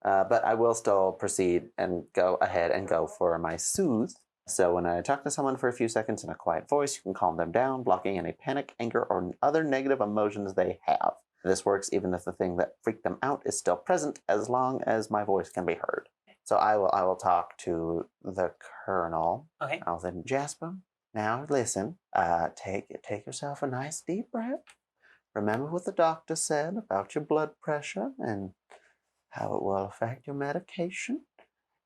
But I will still proceed and go ahead and go for my soothe. So when I talk to someone for a few seconds in a quiet voice, you can calm them down, blocking any panic, anger, or other negative emotions they have. This works even if the thing that freaked them out is still present, as long as my voice can be heard. So I will talk to the colonel. Okay. I'll say, "Jasper, now listen. Take yourself a nice deep breath. Remember what the doctor said about your blood pressure and how it will affect your medication,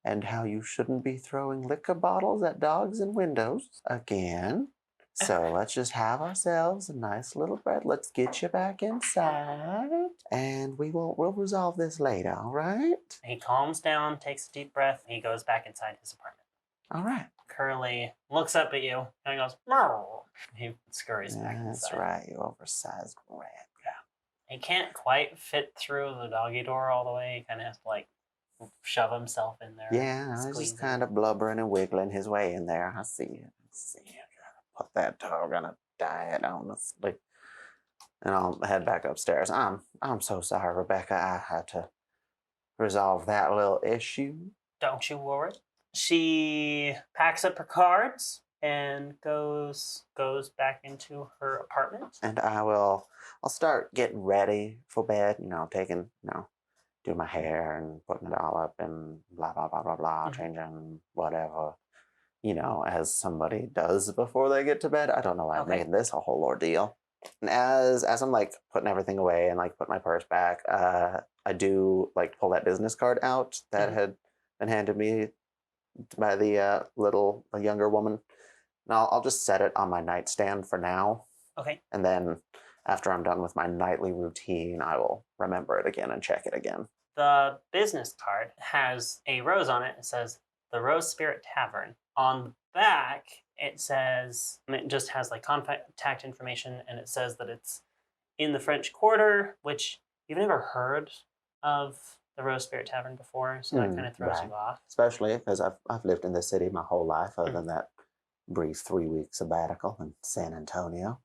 and how you shouldn't be throwing liquor bottles at dogs and windows again. So let's just have ourselves a nice little breath. Let's get you back inside, and we'll resolve this later, all right? He calms down, takes a deep breath, and he goes back inside his apartment. All right. Curly looks up at you and goes, "Meow." He scurries back That's inside. right, you oversized rat. He can't quite fit through the doggy door all the way. He kind of has to like shove himself in there. Yeah, he's squeeze just it. kind of blubbering and wiggling his way in there. I see it. Put that dog on a diet, honestly. And I'll head back upstairs. I'm so sorry, Rebecca. I had to resolve that little issue. Don't you worry. She packs up her cards and goes back into her apartment. And I'll start getting ready for bed, taking, do my hair and putting it all up and blah, blah, blah, blah, blah, changing whatever, as somebody does before they get to bed. I don't know why I'm making this a whole ordeal. And as I'm like putting everything away and like put my purse back, I do like pull that business card out that had been handed me by the younger woman. And I'll just set it on my nightstand for now. Okay. And then after I'm done with my nightly routine, I will remember it again and check it again. The business card has a rose on it. It says the Rose Spirit Tavern. On the back, it says, it just has like contact information, and it says that it's in the French Quarter, which you've never heard of the Rose Spirit Tavern before, so that kind of throws you off. Especially because I've lived in this city my whole life, other than that brief 3-week sabbatical in San Antonio.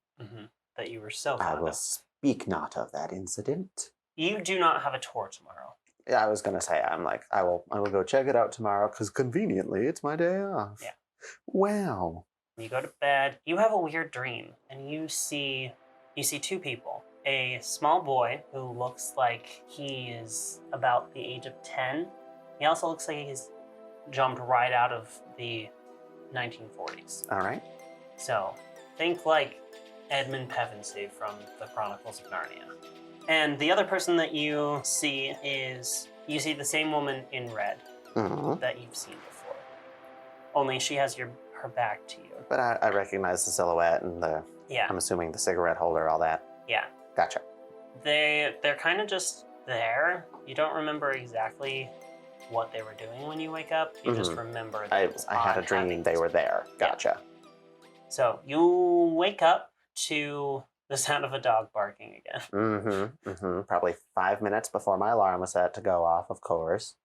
That you were so fond I will of. speak not of that incident. You do not have a tour tomorrow. Yeah, I was gonna say I will go check it out tomorrow because conveniently it's my day off. Yeah. Wow. You go to bed. You have a weird dream, and you see two people. A small boy who looks like he is about the age of 10. He also looks like he's jumped right out of the 1940s. All right. So think like Edmund Pevensey from the Chronicles of Narnia. And the other person that you see the same woman in red that you've seen before. Only she has her back to you. But I recognize the silhouette and Yeah. I'm assuming the cigarette holder, all that. Yeah. Gotcha. They're kind of just there. You don't remember exactly what they were doing when you wake up. You just remember that it was I had a odd dream having they this- were there. Gotcha. So you wake up to the sound of a dog barking again. Probably 5 minutes before my alarm was set to go off, of course.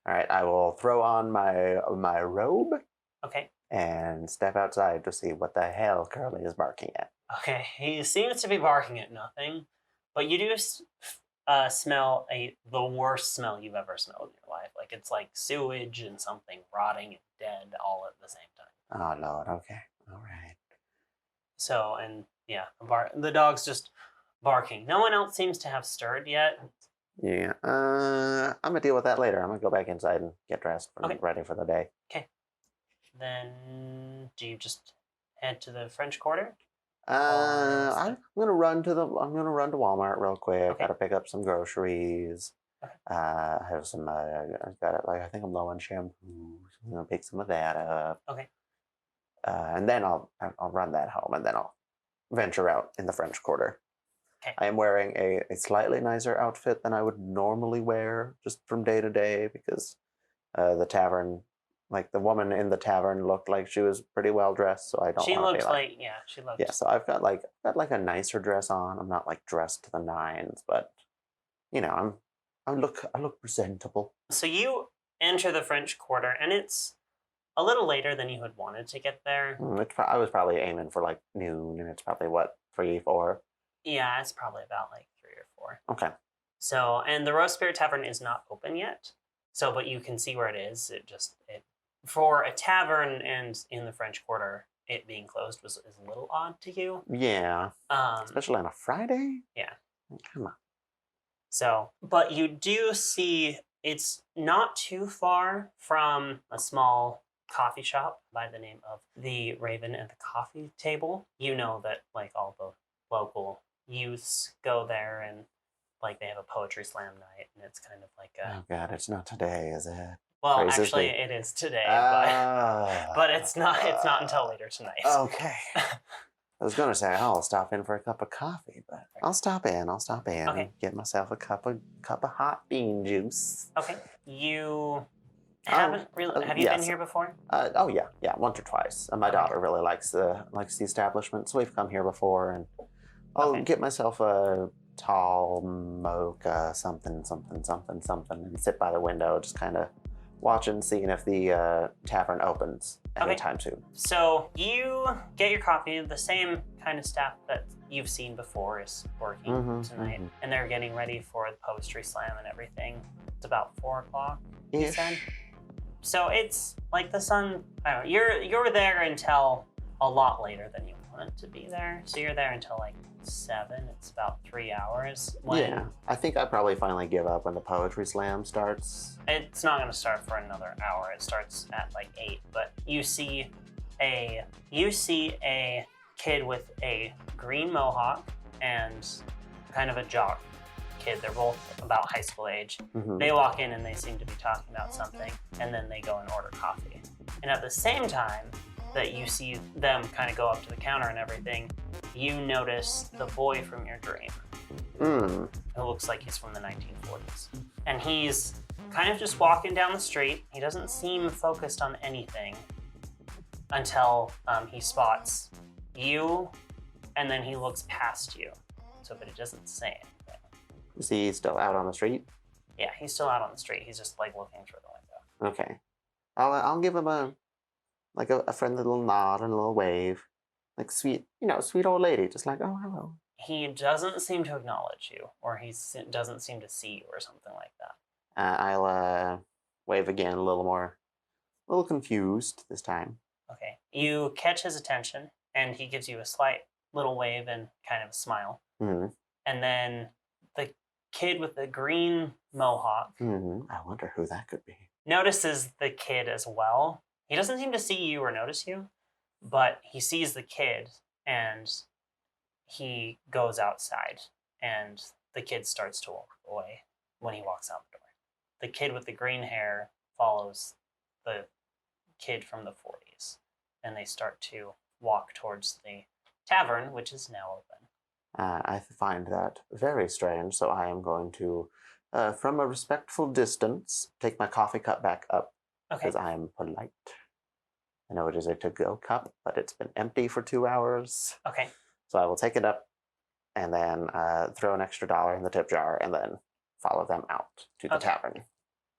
All right, I will throw on my robe Okay. and step outside to see what the hell Curly is barking at. Okay. He seems to be barking at nothing, but you do smell the worst smell you've ever smelled in your life. Like it's like sewage and something rotting and dead all at the same time. Oh Lord, okay, all right. So, and yeah, the dog's just barking. No one else seems to have stirred yet. Yeah, I'm gonna deal with that later. I'm gonna go back inside and get dressed and Okay. ready for the day. Then do you just head to the French Quarter? I'm gonna run to Walmart real quick. Okay. Gotta pick up some groceries. Okay. I have some. I got it. I think I'm low on shampoo. So I'm gonna pick some of that up. Okay. And then I'll run that home, and then I'll venture out in the French Quarter. Okay. I am wearing a slightly nicer outfit than I would normally wear, just from day to day, because the tavern. Like the woman in the tavern looked like she was pretty well dressed, so I don't. She wanna looked be like she looked. Yeah, so I've got like a nicer dress on. I'm not like dressed to the nines, but I look presentable. So you enter the French Quarter, and it's a little later than you had wanted to get there. I was probably aiming for like noon, and it's probably what 3, 4. Yeah, it's probably about like 3 or 4. Okay. So, and the Rose Spirit Tavern is not open yet. So, but you can see where it is. It for a tavern and in the French Quarter, it being closed is a little odd to you. Yeah, especially on a Friday. Yeah. Come on. So, but you do see it's not too far from a small coffee shop by the name of the Raven and the Coffee Table. You know that like all the local youths go there, and like they have a poetry slam night, and it's kind of like a Oh God, it's not today, is it? well, Praises actually, be. it is today, Ah. but it's not until later tonight. Okay. I was gonna say I'll stop in for a cup of coffee, but I'll stop in. Okay. And get myself a cup of hot bean juice. Okay, you haven't really have you been yes. here before? Oh yeah, once or twice. My daughter really likes the establishment, so we've come here before, and I'll Okay. get myself a tall mocha something, and sit by the window, just kind of watching, seeing if the tavern opens. anytime soon. So you get your coffee. The same kind of staff that you've seen before is working Mhm, tonight, mhm. and they're getting ready for the poetry slam and everything. It's about 4 o'clock. You said. So it's like the sun. I don't know. You're there until a lot later than you wanted to be there. So you're there until like 7. It's about 3 hours. Yeah, I think I probably finally give up when the poetry slam starts. It's not going to start for another hour. It starts at like 8. But you see a kid with a green mohawk and kind of a jock kid. They're both about high school age. Mhm. They walk in and they seem to be talking about something, and then they go and order coffee. And at the same time that you see them kind of go up to the counter and everything, you notice the boy from your dream. Mm. It looks like he's from the 1940s. And he's kind of just walking down the street. He doesn't seem focused on anything until he spots you, and then he looks past you. So, but it doesn't say anything. Is he still out on the street? Yeah, he's still out on the street. He's just like looking through the window. Okay. I'll give him a friendly little nod and a little wave. Like sweet old lady, just like, oh, hello. He doesn't seem to acknowledge you, or doesn't seem to see you, or something like that. I'll wave again, a little confused this time. Okay. You catch his attention, and he gives you a slight little wave and kind of a smile. Mm-hmm. And then the kid with the green mohawk Mm-hmm. I wonder who that could be. notices the kid as well. He doesn't seem to see you or notice you, but he sees the kid, and he goes outside, and the kid starts to walk away when he walks out the door. The kid with the green hair follows the kid from the 40s, and they start to walk towards the tavern, which is now open. I find that very strange, so I am going to, from a respectful distance, take my coffee cup back up Okay. because I am polite. I know it is a to-go cup, but it's been empty for 2 hours. Okay. So I will take it up and then throw an extra $1 in the tip jar and then follow them out to the Okay. tavern.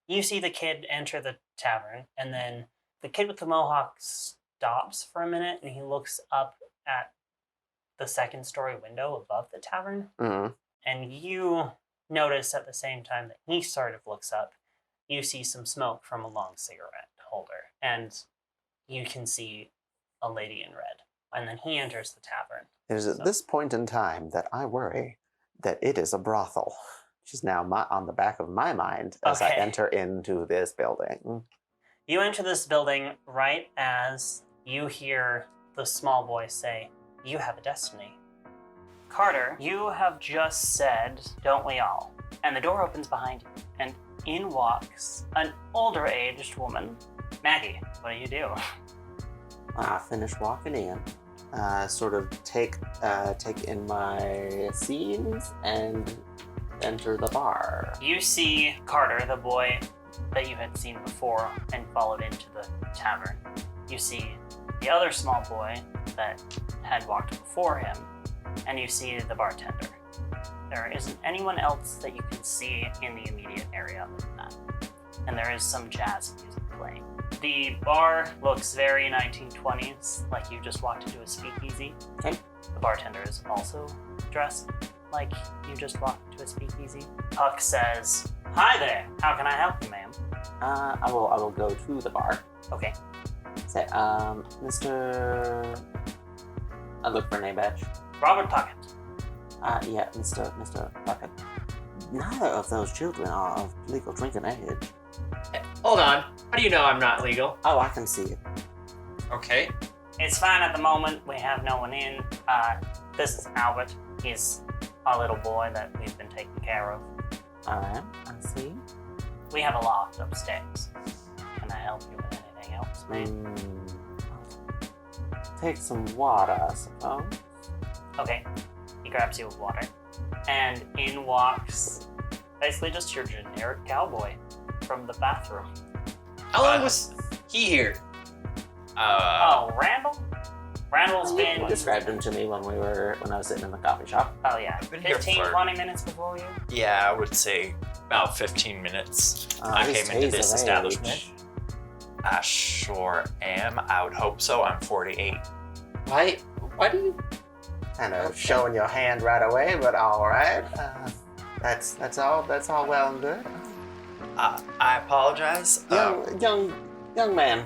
You see the kid enter the tavern, and then the kid with the mohawk stops for a minute, and he looks up at the second-story window above the tavern, Mm-hmm. and you notice at the same time that he sort of looks up, you see some smoke from a long cigarette holder, and you can see a lady in red. And then he enters the tavern. It is at this point in time that I worry that it is a brothel, which is now on the back of my mind as I Okay. enter into this building. You enter this building right as you hear the small boy say, "You have a destiny." Carter, you have just said, "Don't we all?" And the door opens behind you, and in walks an older-aged woman. Maggie, what do you do? I finish walking in, sort of take in my scenes and enter the bar. You see Carter, the boy that you had seen before and followed into the tavern. You see the other small boy that had walked before him, and you see the bartender. There isn't anyone else that you can see in the immediate area other than that. And there is some jazz music playing. The bar looks very 1920s, like you just walked into a speakeasy. Okay. The bartender is also dressed like you just walked into a speakeasy. Puck says, "Hi there, how can I help you, ma'am?" I will go to the bar. Okay. Say, Mr. I look for a name badge. Robert Puckett. Yeah, Mr. Bucket. Neither of those children are of legal drinking age. Hold on. How do you know I'm not legal? Oh, I can see it. Okay. It's fine at the moment. We have no one in. This is Albert. He's our little boy that we've been taking care of. I see. We have a loft upstairs. Can I help you with anything else, ma'am? Take some water, I suppose. Okay. He grabs you with water. And in walks basically just your generic cowboy from the bathroom. How long was he here? Oh, Randall? Randall's You been... described him to me when I was sitting in the coffee shop. Oh, yeah. I've been here 15, for- 20 minutes before you? Yeah, I would say about 15 minutes. I He's came into this of establishment. age. I sure am. I would hope so. I'm 48. Why do you? Kind of showing your hand right away, but all right. That's all well and good. I apologize. Young man,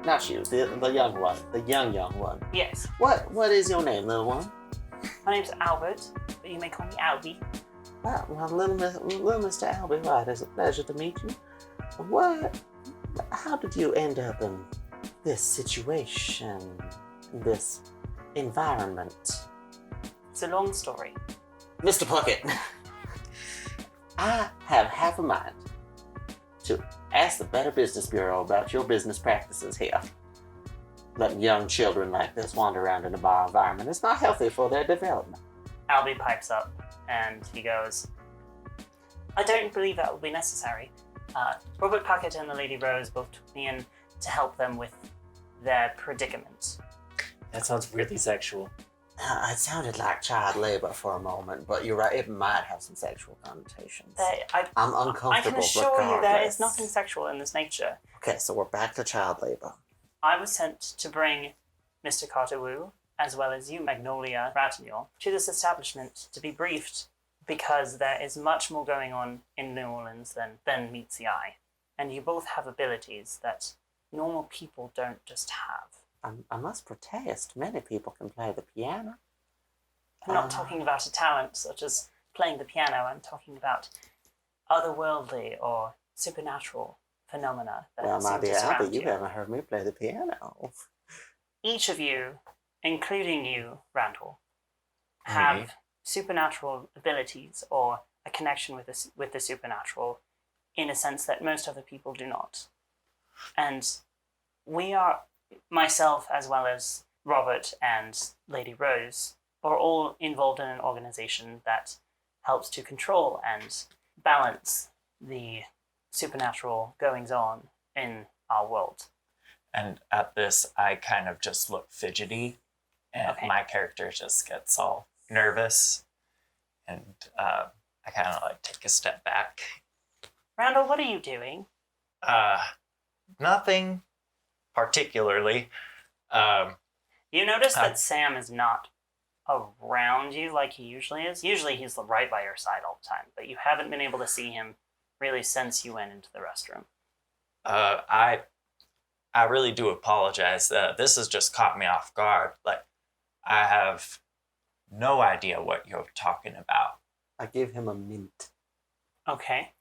not you, the young one, the young one. Yes, What is your name, little one? my name's Albert, but you may call me Albie. Well, little Mr. Albie, right? It's a pleasure to meet you. How did you end up in this situation, this environment? It's a long story. Mr. Puckett, I have half a mind to ask the Better Business Bureau about your business practices here. Letting young children like this wander around in a bar environment is not healthy for their development. Albie pipes up and he goes, I don't believe that will be necessary. Robert Puckett and the Lady Rose both took me in to help them with their predicament. That sounds weirdly sexual. It sounded like child labor for a moment, but you're right, it might have some sexual connotations. I'm uncomfortable. I can assure you there regardless. is nothing sexual in this nature. Okay, so we're back to child labor. I was sent to bring Mr. Carter Wu, as well as you, Magnolia Ratinure, to this establishment to be briefed because there is much more going on in New Orleans than meets the eye. And you both have abilities that normal people don't just have. I must protest. Many people can play the piano. I'm not talking about a talent such as playing the piano. I'm talking about otherworldly or supernatural phenomena that Well, my seem to dear surround Albert, you haven't heard me play the piano. Each of you, including you, Randall, have Me? supernatural abilities or a connection with the supernatural in a sense that most other people do not. And we are, myself as well as Robert and Lady Rose, are all involved in an organization that helps to control and balance the supernatural goings on in our world. And at this, I kind of just look fidgety, and Okay. my character just gets all nervous, and I kind of like take a step back. Randall, what are you doing? Nothing particularly. You notice that Sam is not around you like he usually is. Usually he's right by your side all the time, but you haven't been able to see him really since you went into the restroom. I really do apologize. This has just caught me off guard. Like, I have no idea what you're talking about. I give him a mint. Okay.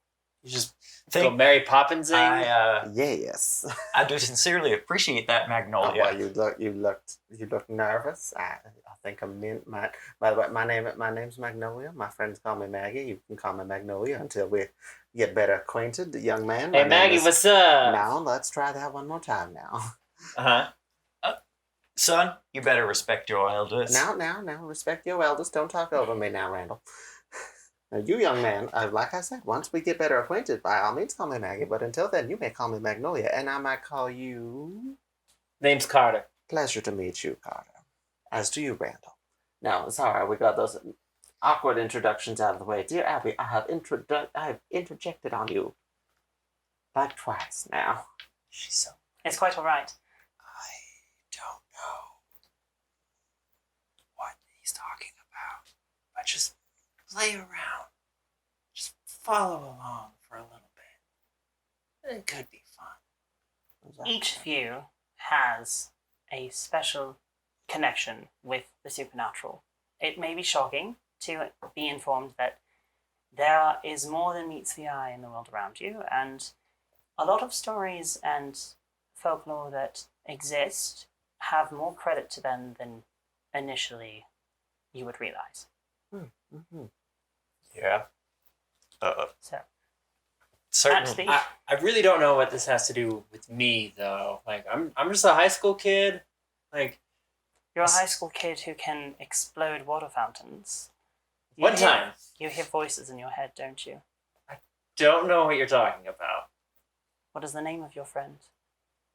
You just Think- go Mary Poppins. Yes. I do sincerely appreciate that, Magnolia. Well, you look nervous. I think a mint might. By the way, my name's Magnolia. My friends call me Maggie. You can call me Magnolia until we get better acquainted. Young man. Hey my name Maggie, is- what's up? Now let's try that one more time. Now, Son, you better respect your elders. now, respect your elders. Don't talk over me now, Randall. Now, you young man, like I said, once we get better acquainted, by all means call me Maggie. But until then, you may call me Magnolia, and I might call you. Name's Carter. Pleasure to meet you, Carter. As do you, Randall. Now, sorry, we got those awkward introductions out of the way. Dear Abby, I have interjected on you like twice now. She's so... It's quite all right. I don't know what he's talking about. But just play around. Just follow along for a little bit. It could be fun. Each of you has a special connection with the supernatural. It may be shocking to be informed that there is more than meets the eye in the world around you, and a lot of stories and folklore that exist have more credit to them than initially you would realize. Mm-hmm. Yeah. So, Certainly. actually, I really don't know what this has to do with me though. Like I'm just a high school kid. Like you're a high school kid who can explode water fountains. one time. You hear voices in your head, don't you? Don't know what you're talking about. What is the name of your friend?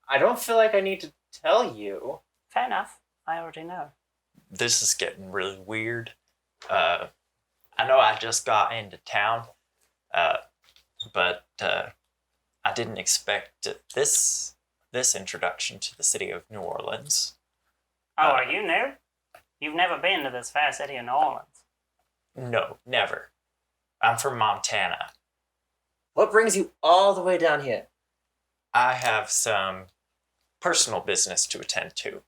I don't feel like I need to tell you. Fair enough. I already know. This is getting really weird. I know I just got into town, but I didn't expect this this introduction to the city of New Orleans. Oh, are you new? You've never been to this fair city of New Orleans. No, never. I'm from Montana. What brings you all the way down here? I have some personal business to attend to.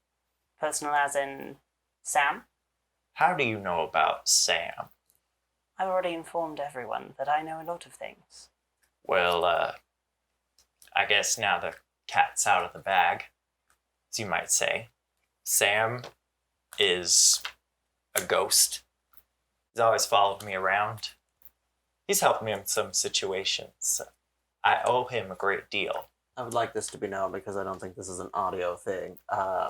Personal as in Sam? How do you know about Sam? I've already informed everyone that I know a lot of things. Well, I guess now the cat's out of the bag, as you might say. Sam is a ghost. He's always followed me around. He's helped me in some situations. I owe him a great deal. I would like this to be known because I don't think this is an audio thing.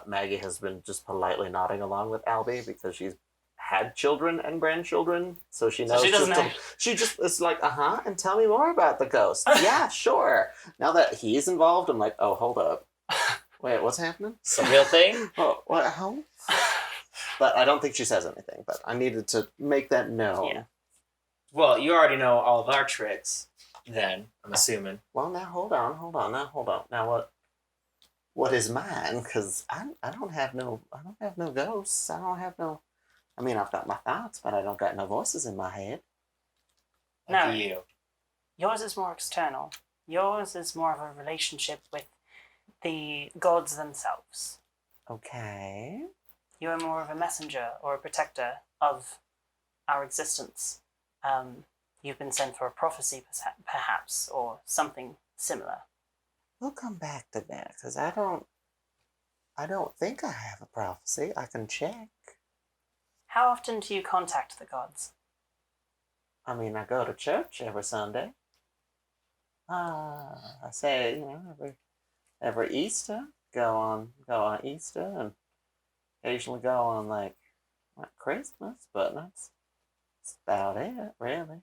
Maggie has been just politely nodding along with Albie because she's had children and grandchildren, so she knows. she doesn't just have- she just is like, and tell me more about the ghost. Yeah, sure. Now that he's involved, I'm like, oh, hold up. Wait, what's happening? It's a real thing? Oh, what? How? But I don't think she says anything. But I needed to make that known. Yeah. Well, you already know all of our tricks, then, I'm assuming. Well, now hold on. Now what is mine? Because I don't have no ghosts. I don't have no. I mean, I've got my thoughts, but I don't got no voices in my head. No. Lucky you. Yours is more external. Yours is more of a relationship with the gods themselves. Okay. You are more of a messenger or a protector of our existence. You've been sent for a prophecy, perhaps, or something similar. We'll come back to that because I don't think I have a prophecy. I can check. How often do you contact the gods? I mean, I go to church every Sunday. I say, every Easter, go on Easter, and occasionally go on like Christmas, but that's about it, really.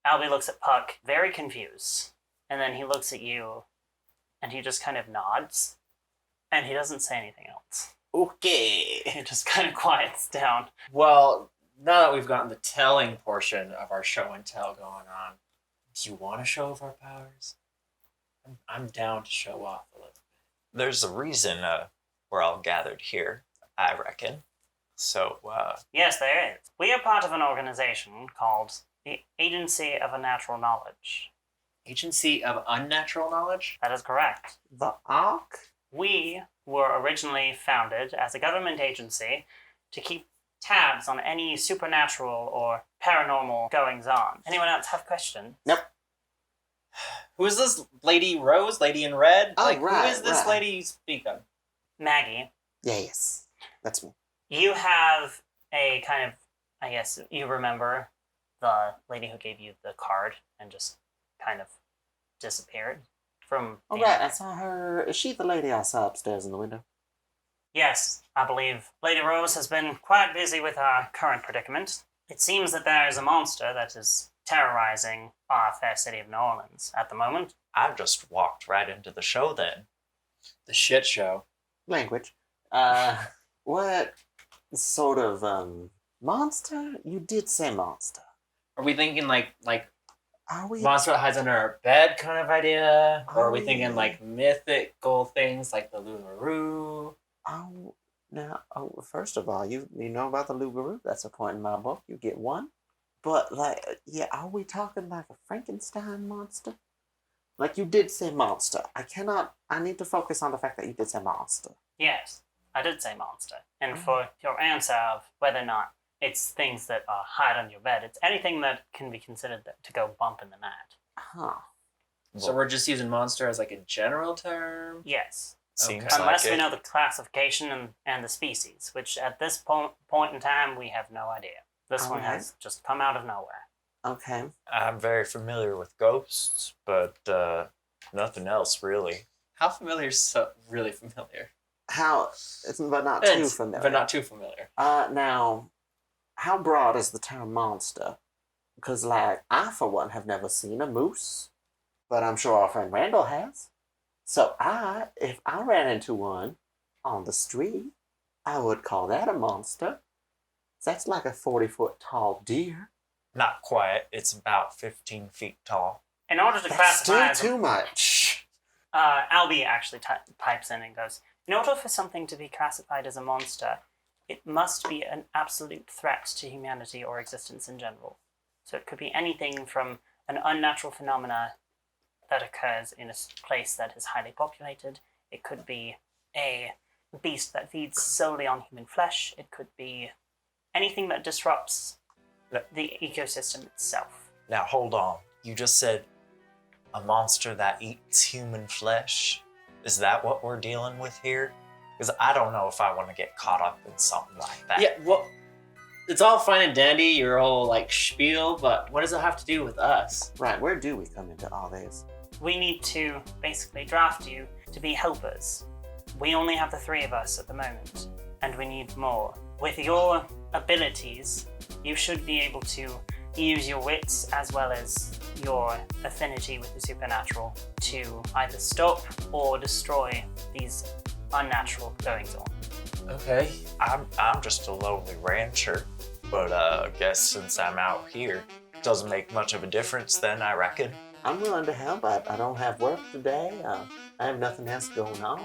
Albie looks at Puck, very confused, and then he looks at you, and he just kind of nods, and he doesn't say anything else. Okay. He just kind of quiets down. Well, now that we've gotten the telling portion of our show and tell going on, do you want to show off our powers? I'm down to show off a little bit. There's a reason we're all gathered here, I reckon. So, Yes, there is. We are part of an organization called the Agency of Unnatural Knowledge. Agency of Unnatural Knowledge? That is correct. The Ark? We were originally founded as a government agency to keep tabs on any supernatural or paranormal goings on. Anyone else have questions? Nope. Who is this Lady Rose? Lady in Red? Oh, Who right, is this right. lady you speak of? Maggie, Yes. That's me. you have a kind of, I guess you remember the lady who gave you the card and just kind of disappeared from Oh, the right. I saw her. Is she the lady I saw upstairs in the window? Yes, I believe Lady Rose has been quite busy with our current predicament. It seems that there is a monster that is terrorizing our fair city of New Orleans at the moment. I just walked right into the show then. The shit show. Language. What sort of monster? You did say monster. Are we thinking like Are we? monster that hides under our bed kind of idea? Or are we Oh. thinking like mythical things like the Lumaroo? Oh, now, first of all, you know about the Lugaroo? That's a point in my book. You get one. But, like, yeah, are we talking like a Frankenstein monster? Like, you did say monster. I need to focus on the fact that you did say monster. Yes, I did say monster. And for your answer of whether or not it's things that are hide under your bed, it's anything that can be considered to go bump in the night. Huh. So we're just using monster as like a general term? Yes. Seems Okay. Unless like we it. know the classification and the species, which at this point in time, we have no idea. This one Okay. has just come out of nowhere. Okay. I'm very familiar with ghosts, but nothing else really. How familiar is so really familiar? But not too It's- familiar. But not too familiar. Now, how broad is the term monster? Because, like, I, for one, have never seen a moose, but I'm sure our friend Randall has. So, if I ran into one on the street, I would call that a monster. That's like a 40-foot tall deer. Not quite. It's about 15 feet tall. In order to That's classify still as too much. Albie actually pipes in and goes, in order for something to be classified as a monster, it must be an absolute threat to humanity or existence in general. So it could be anything from an unnatural phenomena that occurs in a place that is highly populated. It could be a beast that feeds solely on human flesh. It could be anything that disrupts the ecosystem itself. Now hold on. You just said a monster that eats human flesh? Is that what we're dealing with here? Because I don't know if I want to get caught up in something like that. Yeah, well, it's all fine and dandy, your whole like spiel, but what does it have to do with us? Right, where do we come into all this? We need to basically draft you to be helpers. We only have the 3 of us at the moment, and we need more. With your abilities, you should be able to use your wits as well as your affinity with the supernatural to either stop or destroy these unnatural goings-on. Okay, I'm just a lonely rancher, but I guess since I'm out here, it doesn't make much of a difference then, I reckon. I'm willing to help. I don't have work today. I have nothing else going on.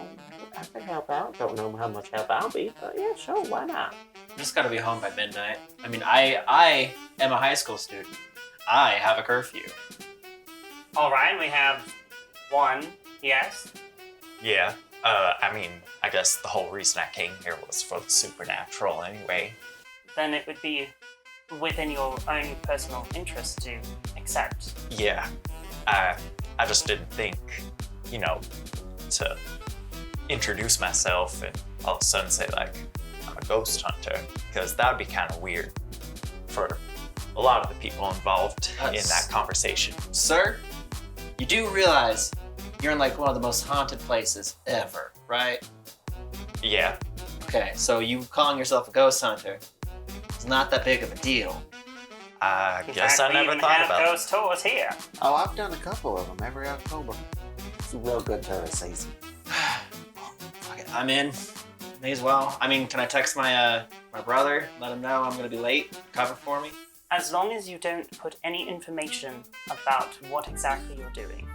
I can help out. Don't know how much help I'll be, but yeah, sure, why not? Just gotta be home by midnight. I mean, I am a high school student. I have a curfew. All right, we have 1, yes? Yeah, I mean, I guess the whole reason I came here was for the supernatural anyway. Then it would be within your own personal interest to accept. Yeah, I just didn't think, to introduce myself and all of a sudden say, like, I'm a ghost hunter, because that would be kind of weird for a lot of the people involved in that conversation. Sir, you do realize you're in like one of the most haunted places ever, right? Yeah, Okay, so you calling yourself a ghost hunter is not that big of a deal. I In guess fact, I never we thought even about have it. ghost tours here. Oh, I've done a couple of them every October. It's a real good tourist season. Fuck it, I'm in. May as well. I mean, can I text my my brother, let him know I'm gonna be late? Cover for me? As long as you don't put any information about what exactly you're doing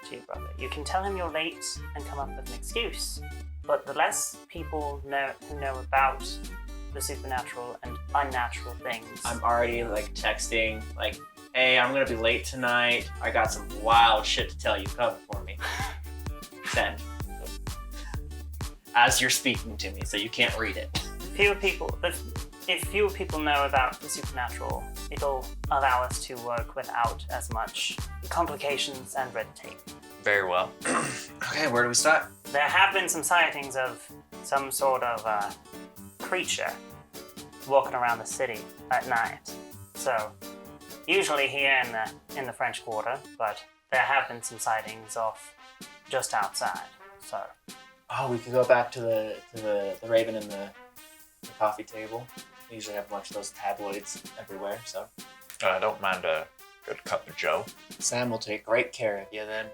to your brother. You can tell him you're late and come up with an excuse. But the less people who know about the supernatural and unnatural things. I'm already like texting, like, hey, I'm gonna be late tonight. I got some wild shit to tell you. Cover for me. Send. As you're speaking to me, so you can't read it. If fewer people know about the supernatural, it'll allow us to work without as much complications and red tape. Very well. Okay, where do we start? There have been some sightings of some sort of creature walking around the city at night. So, usually here in the French Quarter, but there have been some sightings off just outside. So, Oh, we could go back to the Raven and the coffee table. We usually have a bunch of those tabloids everywhere, so I don't mind a good cup of Joe. Sam will take great care of you then.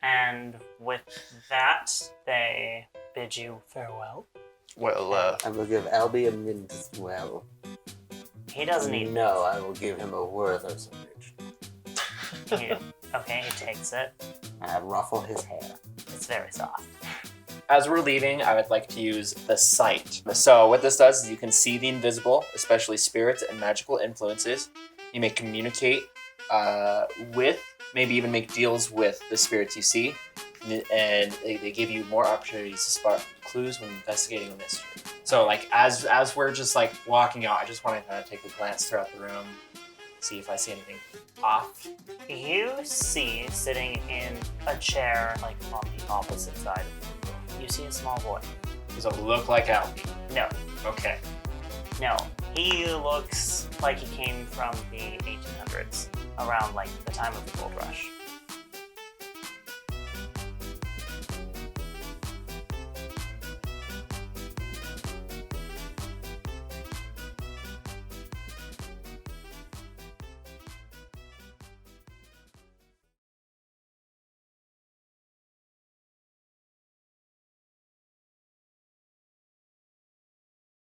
and with that, they bid you farewell. Well, I will give Albie a mint as well. He doesn't need No, I will give him a Werther's original. Okay, he takes it. I ruffle his hair. It's very soft. As we're leaving, I would like to use the sight. So what this does is you can see the invisible, especially spirits and magical influences. You may communicate with, maybe even make deals with the spirits you see, and they give you more opportunities to spot clues when investigating a mystery. So like as we're just like walking out, I just want to kind of take a glance throughout the room, see if I see anything off. You see sitting in a chair, like on the opposite side of the room, you see a small boy. Does it look like Albie? No, Okay. no. He looks like he came from the 1800s, around like the time of the gold rush.